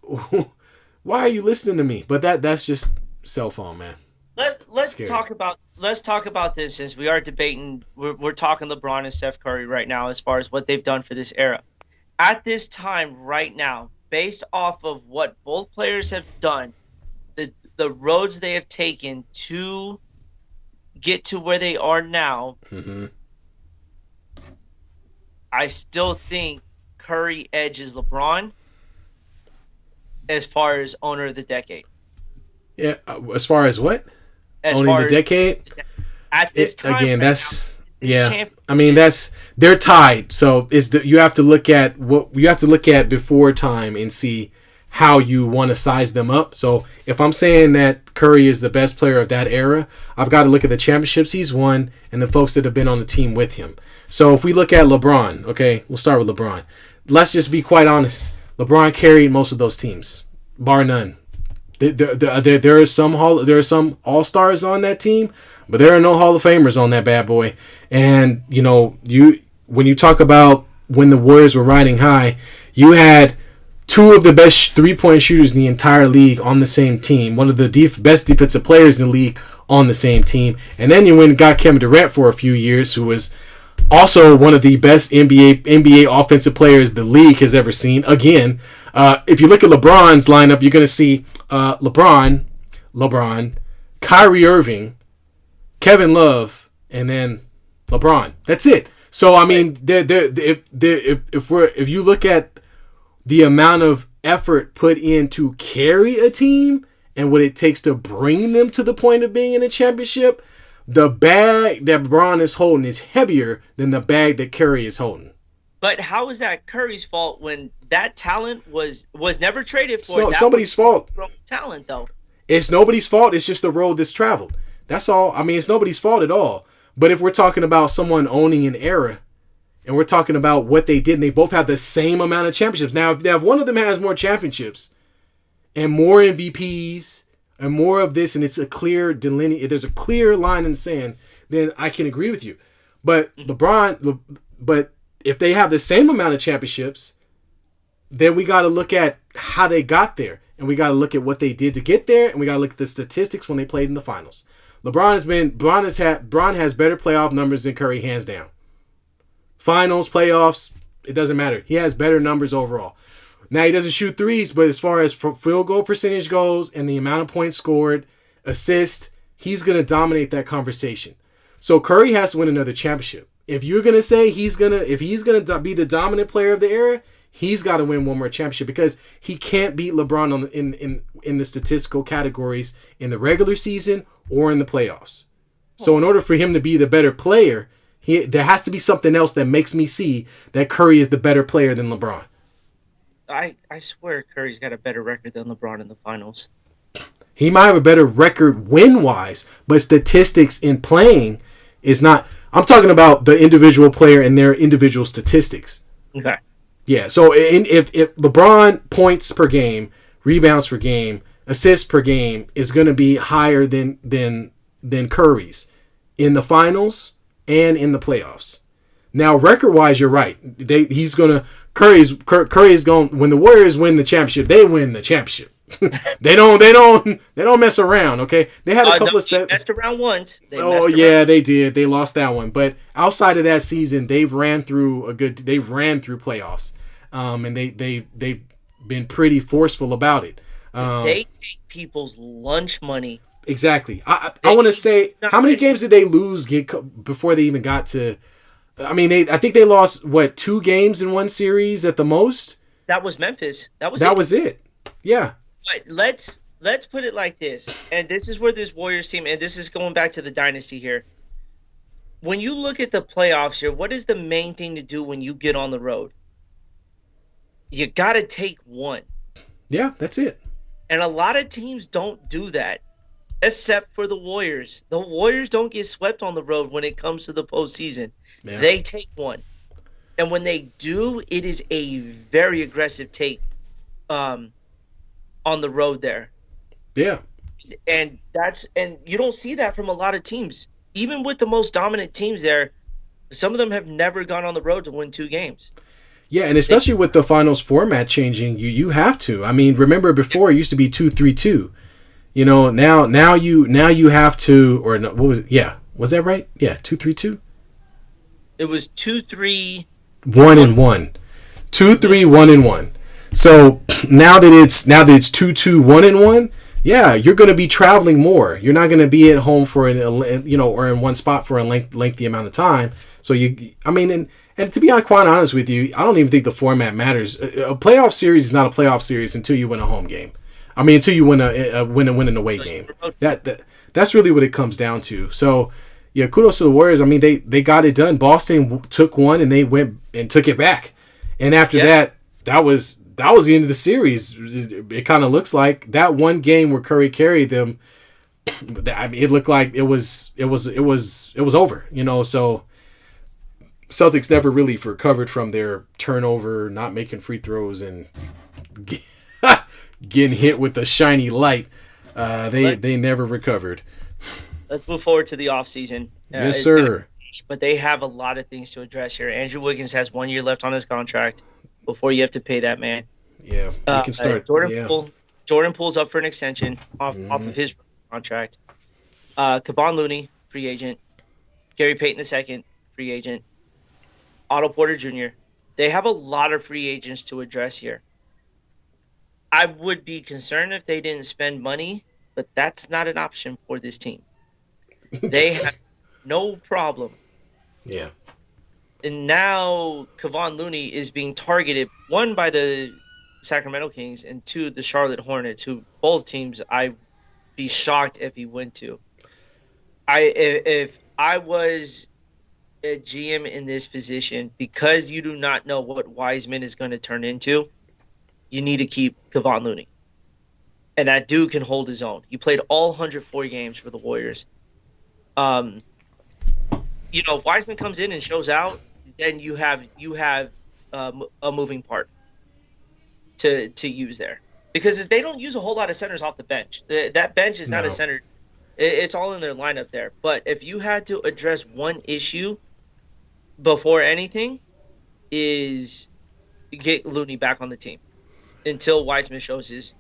Why are you listening to me? But that's just cell phone, man. Let's talk about this, since we are debating. We're talking LeBron and Steph Curry right now as far as what they've done for this era. At this time, right now, based off of what both players have done, the roads they have taken to get to where they are now, I still think Curry edges LeBron as far as owner of the decade. Yeah, as far as what? as owning the far as decade. at this time Again, right that's now, yeah. I mean, they're tied. So you have to look at what you have to look at before time and see how you want to size them up. So if I'm saying that Curry is the best player of that era, I've got to look at the championships he's won and the folks that have been on the team with him. So if we look at LeBron, okay, we'll start with LeBron. Let's just be quite honest. LeBron carried most of those teams, bar none. There are some All Stars on that team, but there are no Hall of Famers on that bad boy. And when you talk about when the Warriors were riding high, you had two of the best 3-point shooters in the entire league on the same team, one of the best defensive players in the league on the same team, and then you went and got Kevin Durant for a few years, who was also one of the best NBA offensive players the league has ever seen. Again, if you look at LeBron's lineup, you're going to see LeBron, Kyrie Irving, Kevin Love, and then LeBron. That's it. So I mean, if you look at the amount of effort put in to carry a team and what it takes to bring them to the point of being in a championship, the bag that LeBron is holding is heavier than the bag that Curry is holding. But how is that Curry's fault when that talent was never traded for? It's nobody's fault. Talent, though. It's nobody's fault. It's just the road that's traveled. That's all. I mean, it's nobody's fault at all. But if we're talking about someone owning an era, and we're talking about what they did, and they both have the same amount of championships. Now, if one of them has more championships and more MVPs and more of this, and it's a clear if there's a clear line in the sand, then I can agree with you. But but if they have the same amount of championships, then we got to look at how they got there, and we got to look at what they did to get there, and we got to look at the statistics when they played in the finals. LeBron has better playoff numbers than Curry, hands down. Finals, playoffs, it doesn't matter. He has better numbers overall. Now, he doesn't shoot threes, but as far as field goal percentage goes and the amount of points scored, assists, he's going to dominate that conversation. So Curry has to win another championship. If you're going to say if he's going to be the dominant player of the era, he's got to win one more championship because he can't beat LeBron in the statistical categories in the regular season or in the playoffs. So in order for him to be the better player, there has to be something else that makes me see that Curry is the better player than LeBron. I swear Curry's got a better record than LeBron in the finals. He might have a better record win-wise, but statistics in playing is not. I'm talking about the individual player and their individual statistics. Okay. Yeah, so if LeBron points per game, rebounds per game, assists per game is going to be higher than Curry's in the finals and in the playoffs. Now, record-wise, you're right. Curry's going. When the Warriors win the championship, they win the championship. they don't mess around. Okay, they had a couple of They messed around once. They did. They lost that one, but outside of that season, they've ran through playoffs, and they've been pretty forceful about it. They take people's lunch money. Exactly. I want to say, how many games did they lose before they even got to? I mean, I think they lost 2 games in one series at the most. That was Memphis. That was it. Yeah. But let's put it like this, and this is where this Warriors team, and this is going back to the dynasty here. When you look at the playoffs here, what is the main thing to do when you get on the road? You got to take one. Yeah, that's it. And a lot of teams don't do that, except for the Warriors. The Warriors don't get swept on the road when it comes to the postseason. Yeah. They take one. And when they do, it is a very aggressive take on the road there. Yeah. And you don't see that from a lot of teams. Even with the most dominant teams there, some of them have never gone on the road to win 2 games. Yeah, and especially with the finals format changing, you have to. I mean, remember before it used to be 2-3-2. You know, now you have to, or no, what was it? Yeah. Was that right? Yeah, 2-3-2. It was 2-3 1-1. 2-3 1-1. So now that it's 2-2 1-1, yeah, you're going to be traveling more. You're not going to be at home for or in one spot for a lengthy amount of time. So and to be quite honest with you, I don't even think the format matters. A playoff series is not a playoff series until you win a home game. I mean, until you win an away game. That's really what it comes down to. So, yeah, kudos to the Warriors. I mean, they got it done. Boston took one and they went and took it back. And after that was the end of the series. It kind of looks like that one game where Curry carried them. I mean, it looked like it was over. So Celtics never really recovered from their turnover, not making free throws, and getting hit with a shiny light. They never recovered. Let's move forward to the offseason. Yes, sir. But they have a lot of things to address here. Andrew Wiggins has 1 year left on his contract before you have to pay that man. Yeah, you can start. Jordan Poole's up for an extension off of his contract. Kevon Looney, free agent. Gary Payton II, free agent. Otto Porter Jr. They have a lot of free agents to address here. I would be concerned if they didn't spend money, but that's not an option for this team. They have no problem. Yeah. And now Kevon Looney is being targeted, one, by the Sacramento Kings, and two, the Charlotte Hornets, who both teams I'd be shocked if he went to. If I was a GM in this position, because you do not know what Wiseman is going to turn into, you need to keep Kevon Looney. And that dude can hold his own. He played all 104 games for the Warriors. If Wiseman comes in and shows out, then you have a moving part to use there, because they don't use a whole lot of centers off the bench. That bench is not a center; it's all in their lineup there. But if you had to address one issue before anything, is get Looney back on the team until Wiseman shows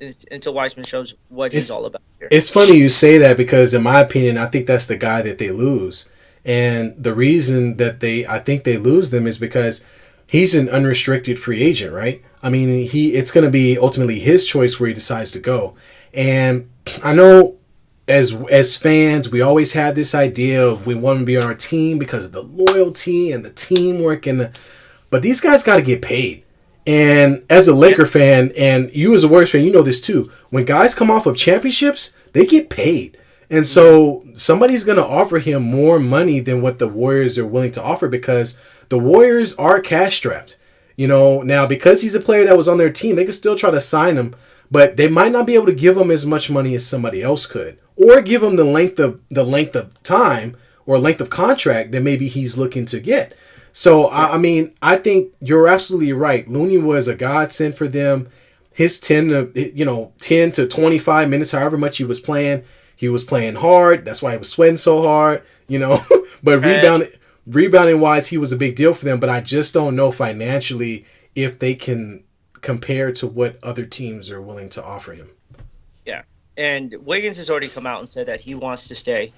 what he's all about here. It's funny you say that, because in my opinion, I think that's the guy that they lose. And the reason that I think they lose them is because he's an unrestricted free agent, right? I mean, it's going to be ultimately his choice where he decides to go. And I know as fans, we always have this idea of we want to be on our team because of the loyalty and the teamwork, but these guys got to get paid. And as a Laker fan, and you as a Warriors fan, you know this too. When guys come off of championships, they get paid. And so somebody's going to offer him more money than what the Warriors are willing to offer, because the Warriors are cash strapped. Now because he's a player that was on their team, they could still try to sign him, but they might not be able to give him as much money as somebody else could, or give him the length of time or length of contract that maybe he's looking to get. So, I mean, I think you're absolutely right. Looney was a godsend for them. His 10 to 25 minutes, however much he was playing hard. That's why he was sweating so hard, But rebounding wise, he was a big deal for them. But I just don't know financially if they can compare to what other teams are willing to offer him. Yeah. And Wiggins has already come out and said that he wants to stay.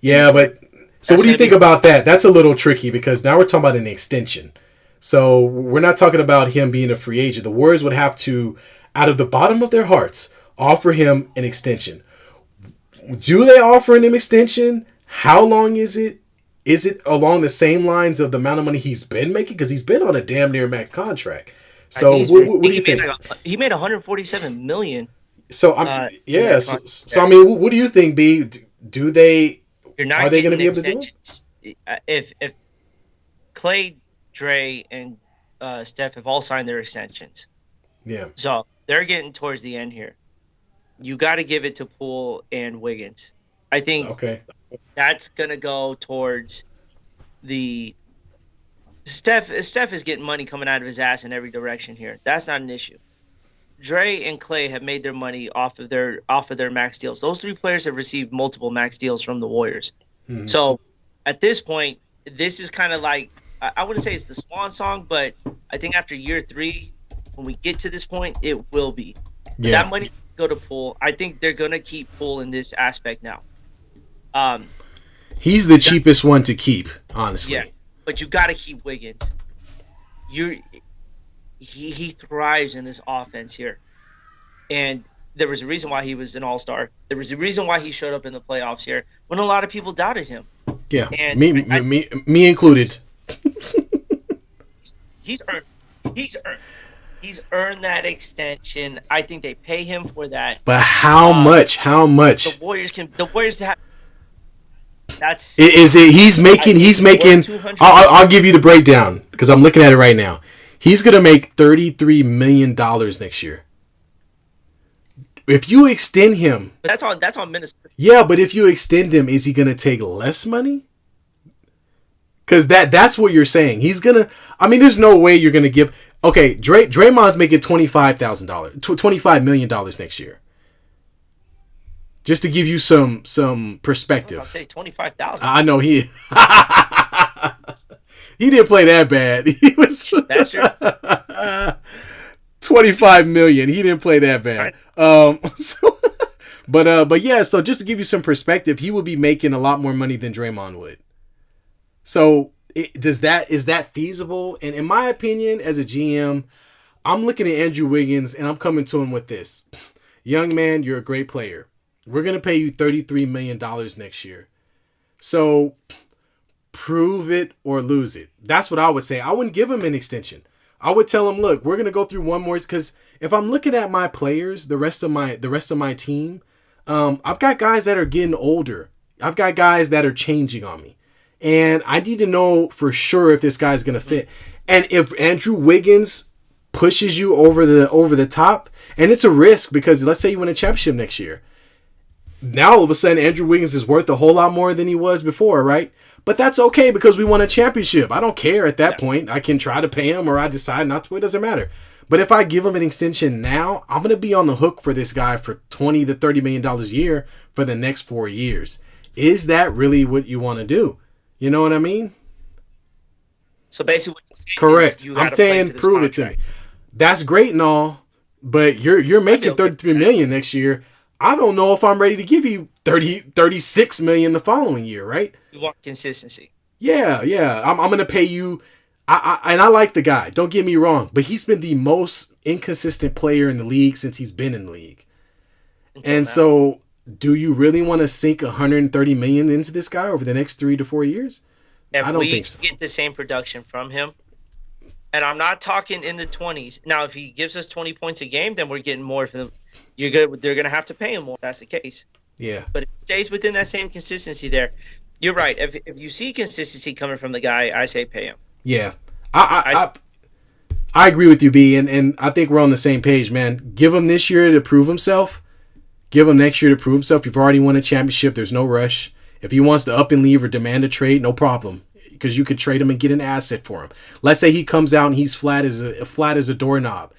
Yeah, but so what do you think about that? That's a little tricky, because now we're talking about an extension. So we're not talking about him being a free agent. The Warriors would have to, out of the bottom of their hearts, offer him an extension. Do they offer him an extension? How long is it? Is it along the same lines of the amount of money he's been making? Because he's been on a damn near max contract. So what do you think? He made $147 million. So I mean, what do you think, B? Do they? Are they going to be able to do it? If Clay, Dre, and Steph have all signed their extensions, yeah. So they're getting towards the end here. You got to give it to Poole and Wiggins. I think that's going to go towards the Steph is getting money coming out of his ass in every direction here. That's not an issue. Dre and Clay have made their money off of their max deals. Those three players have received multiple max deals from the Warriors. Mm-hmm. So at this point, this is kind of like, I wouldn't say it's the swan song, but I think after year 3, when we get to this point, it will be. Yeah. That money go to Poole. I think they're going to keep Poole in this aspect now. He's the cheapest one to keep, honestly. Yeah, but you got to keep Wiggins. He thrives in this offense here. And there was a reason why he was an all-star. There was a reason why he showed up in the playoffs here when a lot of people doubted him. Yeah, and me included. He's earned. He's earned that extension. I think they pay him for that. But how Um, much? How the much Warriors can. The Warriors have. That's. is it? He's making. Is He's he worth making. 200? I'll give you the breakdown because I'm looking at it right now. He's gonna make $33 million next year. If you extend him, But that's on Minnesota. yeah, but if you extend him, is he gonna take less money? Because that's what you're saying. He's gonna. I mean, there's no way you're gonna give. Okay, Draymond's making $25,000, $25 million next year. Just to give you some I'll perspective. say 25,000. I know he he didn't play that bad. He was Bastard. 25 million. He didn't play that bad. Right. So, but yeah. So just to give you some perspective, he would be making a lot more money than Draymond would. So is that feasible? And in my opinion, as a GM, I'm looking at Andrew Wiggins and I'm coming to him with this: young man, you're a great player. We're gonna pay you $33 million next year. So prove it or lose it. That's what I would say. I wouldn't give him an extension. I would tell him, look, we're gonna go through one more because if I'm looking at my players, the rest of my team, I've got guys that are getting older. I've got guys that are changing on me. And I need to know for sure if this guy's gonna fit. And if Andrew Wiggins pushes you over the top, and it's a risk because let's say you win a championship next year. Now all of a sudden Andrew Wiggins is worth a whole lot more than he was before, right? But that's okay because we won a championship. I don't care at that Yeah. point. I can try to pay him or I decide not to. It doesn't matter. But if I give him an extension now, I'm going to be on the hook for this guy for $20 to $30 million a year for the next 4 years. Is that really what you want to do? You know what I mean? So basically, what you're saying is Correct. you I'm got to play saying for this prove it to me. contract. That's great and all, but you're I'd be making okay with 33 that. million next year. I don't know if I'm ready to give you 36 million the following year, right? You want consistency. Yeah, yeah. I'm gonna pay you. And I like the guy. Don't get me wrong, but he's been the most inconsistent player in the league since he's been in the league. Until And now. so, do you really want to sink 130 million into this guy over the next 3 to 4 years? If I don't we think so. get the same production from him, and I'm not talking in the 20s. Now, if he gives us 20 points a game, then we're getting more for them. You're good. They're going to have to pay him more. If that's the case. Yeah, But if it stays within that same consistency there. You're right. If you see consistency coming from the guy, I say pay him. yeah. I I agree with you, B, and I think we're on the same page, man. Give him this year to prove himself. Give him next year to prove himself. You've already won a championship. There's no rush. If he wants to up and leave or demand a trade, no problem, because you could trade him and get an asset for him. Let's say he comes out and he's flat as a doorknob.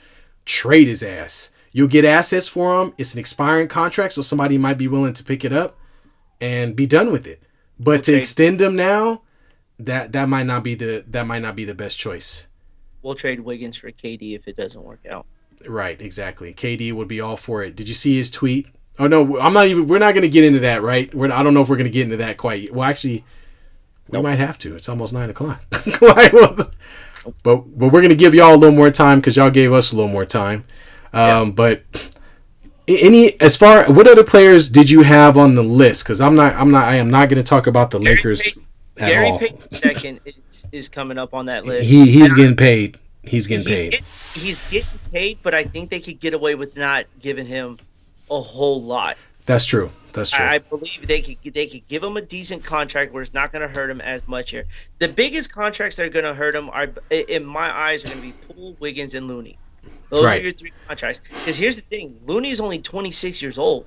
Trade his ass. You'll get assets for him. It's an expiring contract, so somebody might be willing to pick it up and be done with it. But We'll to trade. extend him now, that might not be the best choice. We'll trade Wiggins for KD if it doesn't work out. Right, exactly. KD would be all for it. Did you see his tweet? Oh no, I'm not even. We're not going to get into that, right? I don't know if we're going to get into that quite yet. Well, actually, we Nope. might have to. It's almost 9 o'clock. But we're going to give y'all a little more time because y'all gave us a little more time. But what other players did you have on the list? Because I am not going to talk about the Lakers at Gary all. Payton second is coming up on that list. He's And getting paid. He's getting paid. he's getting paid, but I think they could get away with not giving him a whole lot. That's true. That's true. I believe they could give him a decent contract where it's not going to hurt him as much here. The biggest contracts that are going to hurt him are, in my eyes, are going to be Poole, Wiggins, and Looney. Those Right. are your three contracts. Because here's the thing: Looney is only 26 years old,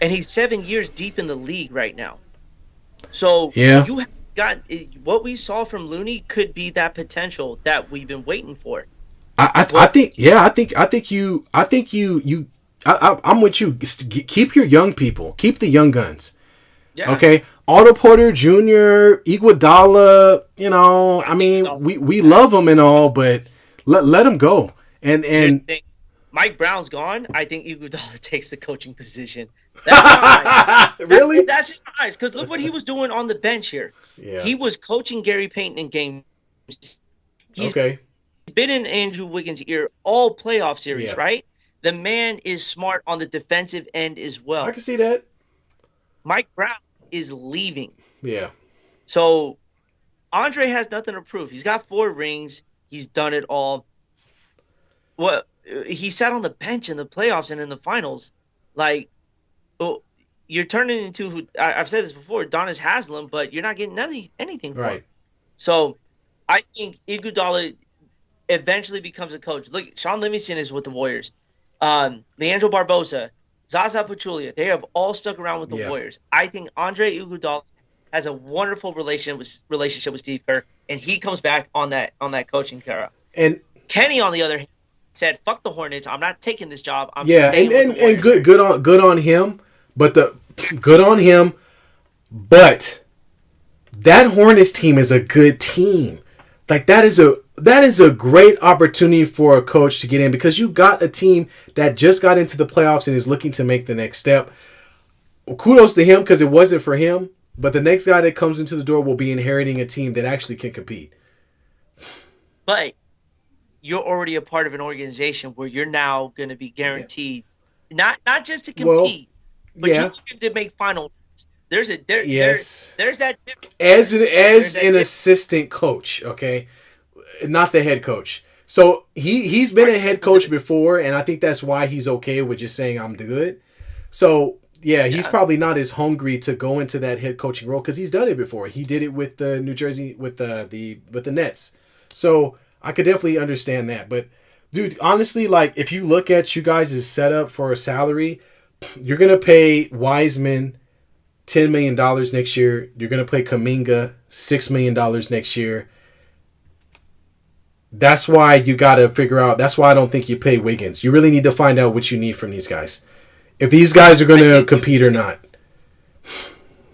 and he's 7 years deep in the league right now. So Yeah. you have got what we saw from Looney could be that potential that we've been waiting for. I think I'm with you. Keep your young people. Keep the young guns. Yeah. Okay. Otto Porter Jr., Iguodala. I mean, we love them and all, but let them go. Here's the And thing. Mike Brown's gone. I think Iguodala takes the coaching position. That's my eyes. Really? That's just my eyes. Because look what he was doing on the bench here. Yeah. He was coaching Gary Payton in games. He's Okay. been in Andrew Wiggins' ear all playoff series, Yeah. right? The man is smart on the defensive end as well. I can see that. Mike Brown is leaving. Yeah. So Andre has nothing to prove. He's got 4 rings. He's done it all. What he sat on the bench in the playoffs and in the finals. Like, oh, you're turning into who I've said this before, Donis Haslam, but you're not getting anything for him. Right. So I think Iguodala eventually becomes a coach. Look, Sean Livingston is with the Warriors. Leandro Barbosa, Zaza Pachulia, they have all stuck around with the Yeah. Warriors. I think Andre Iguodala has a wonderful relationship with Steve Kerr, and he comes back on that coaching era. And Kenny, on the other hand, said, "Fuck the Hornets. I'm not taking this job. I'm yeah, and staying with the and, and Warriors." good on him. But the good on him. But that Hornets team is a good team. Like that is a great opportunity for a coach to get in because you got a team that just got into the playoffs and is looking to make the next step. Well, kudos to him because it wasn't for him. But the next guy that comes into the door will be inheriting a team that actually can compete. But you're already a part of an organization where you're now going to be Yeah. guaranteed not just to Well, compete, but you're yeah. looking to make final. There's a Yes. there's that difference As there. an There's as that an difference. assistant coach, okay, not the head coach. So he's been Right. a head It was an coach before, and I think that's why he's okay with just saying I'm good. So yeah, he's yeah. probably not as hungry to go into that head coaching role because he's done it before. He did it with the New Jersey with the Nets. So I could definitely understand that. But dude, honestly, like if you look at you guys' setup for a salary, you're gonna pay Wiseman $10 million next year. You're gonna pay Kaminga $6 million next year. That's why you gotta figure out. That's why I don't think you pay Wiggins. You really need to find out what you need from these guys. If these guys are I gonna think compete or not.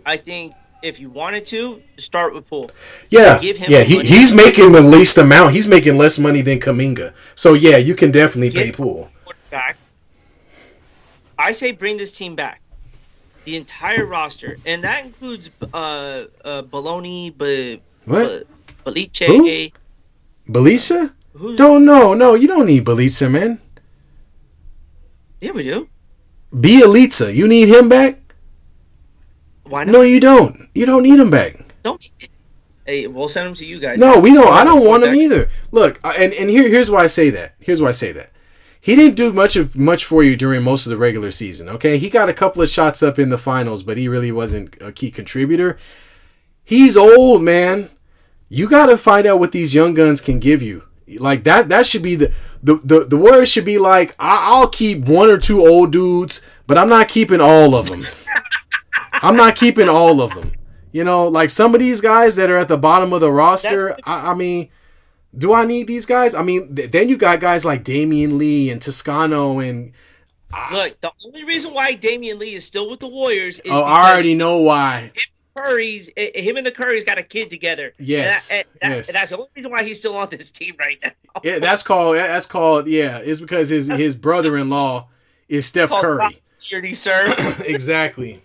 I think if you wanted to start with Poole, Yeah, give him yeah. the He, money, he's making the least amount. He's making less money than Kaminga. So yeah, you can definitely get pay Poole. back. I say bring this team back, the entire roster, and that includes Baloney, What? Who? Belice. Belisa? Who's Don't know. No, you don't need Belisa, man. Yeah, we do. Bielitsa, you need him back? Why No, not? you don't. You don't need him back. Don't. Hey, we'll send them to you guys. No, we don't. You I have a don't point want him back. either. Look, and here's why I say that. Here's why I say that. He didn't do much for you during most of the regular season. Okay, he got a couple of shots up in the finals, but he really wasn't a key contributor. He's old, man. You got to find out what these young guns can give you. Like that. That should be the word should be like I'll keep one or two old dudes, but I'm not keeping all of them. I'm not keeping all of them. You know, like some of these guys that are at the bottom of the That's roster. I mean, do I need these guys? I mean, then you got guys like Damian Lee and Toscano and Look. The only reason why Damian Lee is still with the Warriors is oh, I because already know why. him and the Currys got a kid together. Yes, And yes. that's the only reason why he's still on this team right now. Yeah, that's called. Yeah, it's because his brother-in-law is It's Steph called job Curry. security, sir. Exactly.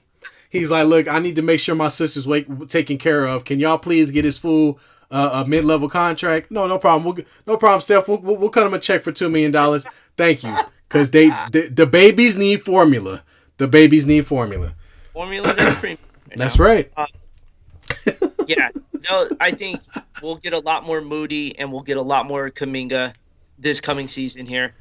He's like, look, I need to make sure my sister's taken care of. Can y'all please get his fool a mid-level contract? No problem. No problem, Steph. We'll cut him a check for $2 million. Thank you, because the babies need formula. The babies need formula. Formulas and premium. That's right. Yeah. No, I think we'll get a lot more Moody and we'll get a lot more Kaminga this coming season here.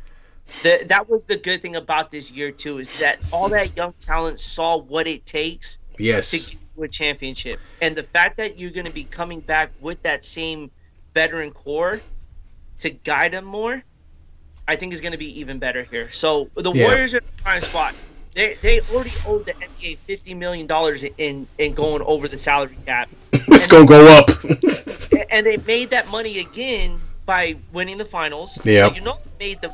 That was the good thing about this year too, is that all that young talent saw what it takes to Yes. get to a championship. And the fact that you're going to be coming back with that same veteran core to guide them more, I think is going to be even better here. So the Yeah. Warriors are in the prime spot. They already owed the NBA $50 million in going over the salary cap, It's and gonna go up. they made that money again by winning the finals. Yeah. So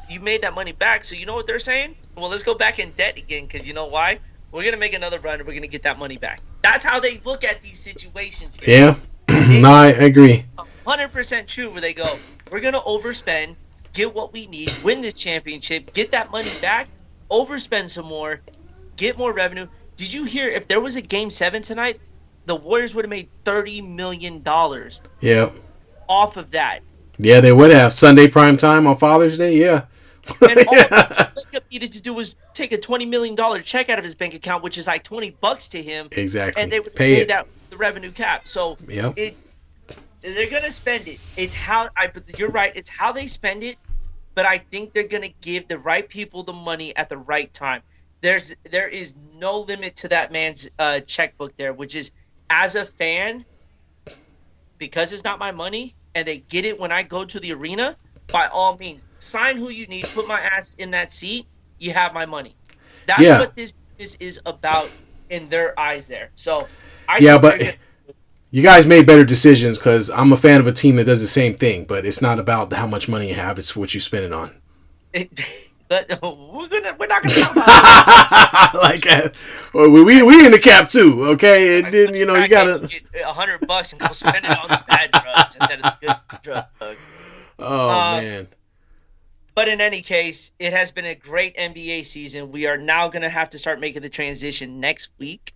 you made that money back. So you know what they're saying? Well, let's go back in debt again because you know why? We're gonna make another run and we're gonna get that money back. That's how they look at these situations here. Yeah. No, I agree. 100% true. Where they go, we're gonna overspend, get what we need, win this championship, get that money back, overspend some more, get more revenue. Did you hear if there was a game 7 tonight, the Warriors would have made $30 million Yeah. off of that. Yeah, they would have Sunday prime time on Father's Day. Yeah. And all Yeah. Jacob needed to do was take a $20 million check out of his bank account, which is like $20 to him, Exactly. and they would Pay pay it. that the revenue cap. So Yep. they're gonna spend it. It's how you're right. It's how they spend it but I think they're gonna give the right people the money at the right time. There is no limit to that man's checkbook there, which is, as a fan, because it's not my money and they get it when I go to the arena, by all means, sign who you need, put my ass in that seat, you have my money. That's Yeah. what this is about in their eyes there. So I Yeah, think they're but going you guys made better decisions because I'm a fan of a team that does the same thing, but it's not about how much money you have, it's what you spend it on. to. But we're not gonna talk about that. Like well, we in the cap too, okay? And then you gotta. Get $100 and go spend it on the bad drugs instead of the good drugs. Oh Um, man. But in any case, it has been a great NBA season. We are now going to have to start making the transition next week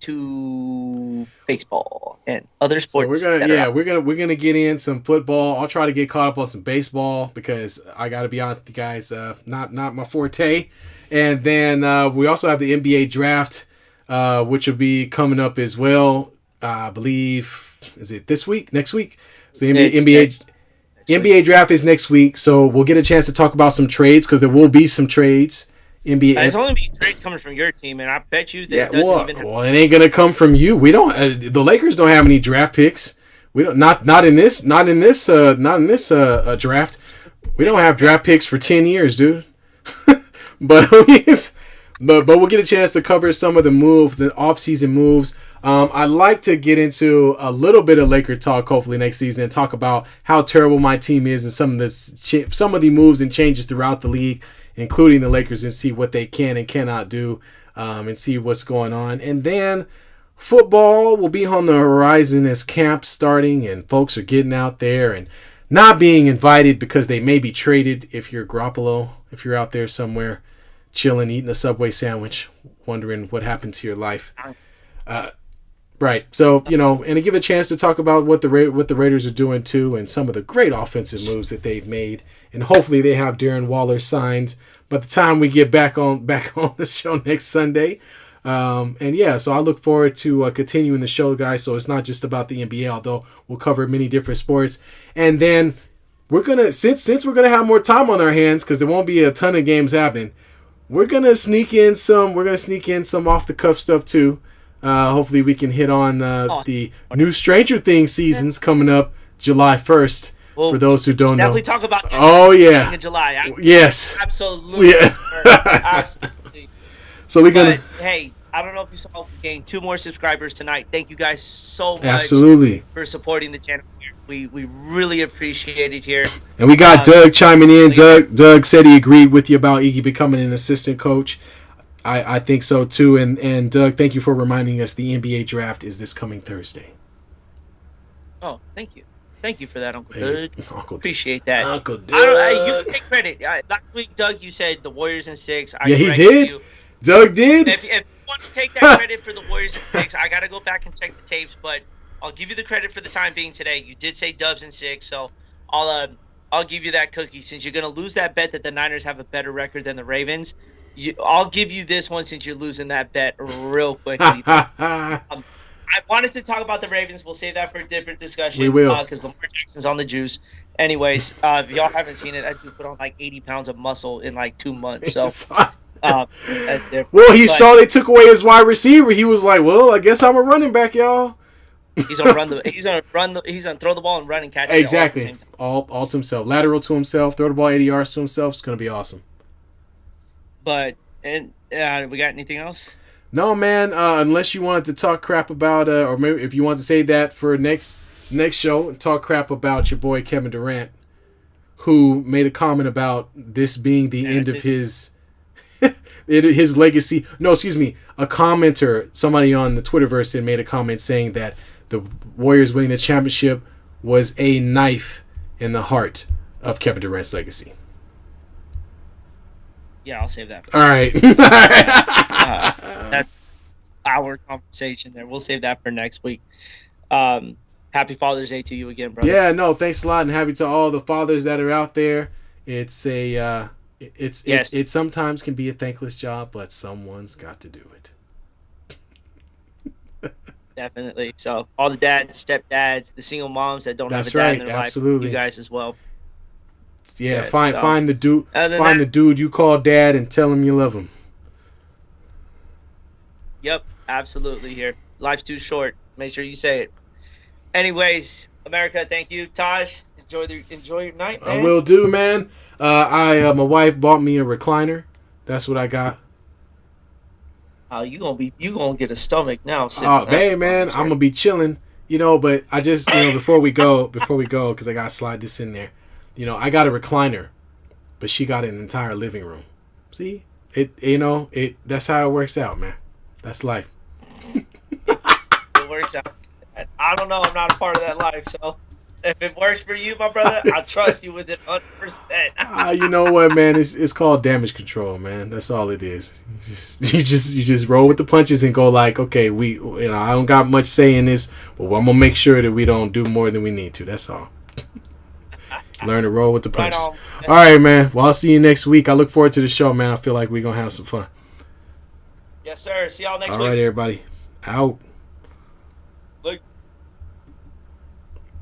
to baseball and other So sports. we're gonna get in some football. I'll try to get caught up on some baseball because I got to be honest with you guys, not my forte. And then we also have the NBA draft, which will be coming up as well. I believe, is it this week? Next week? It's the NBA draft is next week, so we'll get a chance to talk about some trades because there will be some trades. NBA. There's only be trades coming from your team, and I bet you that it doesn't even. Well, it ain't gonna come from you. We don't. The Lakers don't have any draft picks. We don't. Not in this draft. We don't have draft picks for 10 years, dude. but we'll get a chance to cover some of the off-season moves. I'd like to get into a little bit of Laker talk hopefully next season and talk about how terrible my team is and some of the moves and changes throughout the league, including the Lakers, and see what they can and cannot do, and see what's going on. And then football will be on the horizon as camp's starting and folks are getting out there and not being invited because they may be traded. If you're Garoppolo, if you're out there somewhere chilling, eating a Subway sandwich, wondering what happened to your life. Right. So, and to give a chance to talk about what the Raiders are doing too, and some of the great offensive moves that they've made, and hopefully they have Darren Waller signed by the time we get back on the show next Sunday. So I look forward to continuing the show, guys. So it's not just about the NBA, although we'll cover many different sports. And then we're gonna since we're gonna have more time on our hands because there won't be a ton of games happening. We're gonna sneak in some off the cuff stuff too. Hopefully we can hit on the new Stranger Things seasons coming up July 1st. Well, for those who don't know, definitely talk about. In July. Yes, absolutely. Yeah. Absolutely. So we're gonna. Hey, I don't know if you saw we gained 2 more subscribers tonight. Thank you guys so much. Absolutely. For supporting the channel here. We really appreciate it here. And we got Doug chiming in. Doug said he agreed with you about Iggy becoming an assistant coach. I think so too. And Doug, thank you for reminding us the NBA draft is this coming Thursday. Oh, thank you. Thank you for that, Uncle Doug. Appreciate that. Uncle Doug. You can take credit. Last week, Doug, you said the Warriors in 6. Yeah, he did. You. Doug did. If you want to take that credit for the Warriors in 6, I got to go back and check the tapes, but I'll give you the credit for the time being today. You did say Dubs in 6, so I'll give you that cookie. Since you're going to lose that bet that the Niners have a better record than the Ravens, I'll give you this one since you're losing that bet real quickly. I wanted to talk about the Ravens. We'll save that for a different discussion. We will. Because Lamar Jackson's on the juice. Anyways, if y'all haven't seen it, I do put on like 80 pounds of muscle in like 2 months. So, well, he saw they took away his wide receiver. He was like, "Well, I guess I'm a running back, y'all." He's gonna throw the ball and run and catch it. Exactly. All to himself, lateral to himself, throw the ball 80 yards to himself. It's gonna be awesome. But we got anything else? No, man. Unless you wanted to talk crap about, or maybe if you want to say that for next show, talk crap about your boy Kevin Durant, who made a comment about this being the end of his legacy. No, excuse me. A commenter, somebody on the Twitterverse, made a comment saying that the Warriors winning the championship was a knife in the heart of Kevin Durant's legacy. Yeah, I'll save that. All right. That's our conversation there. We'll save that for next week. Happy Father's Day to you again, brother. Yeah, no, thanks a lot, and happy to all the fathers that are out there. It's it sometimes can be a thankless job, but someone's got to do it. Definitely. So all the dads, stepdads, the single moms that don't have a dad in their life, you guys as well. Yeah, Yeah. So find the dude, other than find that, the dude you call dad, and tell him you love him. yep, absolutely. Here, life's too short. Make sure you say it. Anyways, America, thank you, Taj. Enjoy your night, I man. will do, man. My wife bought me a recliner. That's what I got. You gonna get a stomach now sitting in that Hey, man, rocking I'm chair. gonna be chilling. But I just, before we go, because I gotta slide this in there. I got a recliner, but she got an entire living room. See, it. That's how it works out, man. That's life. It, it works out. And I don't know. I'm not a part of that life, so if it works for you, my brother, I trust you with it 100%. You know what, man? It's called damage control, man. That's all it is. You just roll with the punches and go like, okay, I don't got much say in this, but I'm gonna make sure that we don't do more than we need to. That's all. Learn to roll with the Right punches. on. All right, man. Well, I'll see you next week. I look forward to the show, man. I feel like we're gonna have some fun. Yes, sir. See y'all next All week. right, everybody. Out. Look.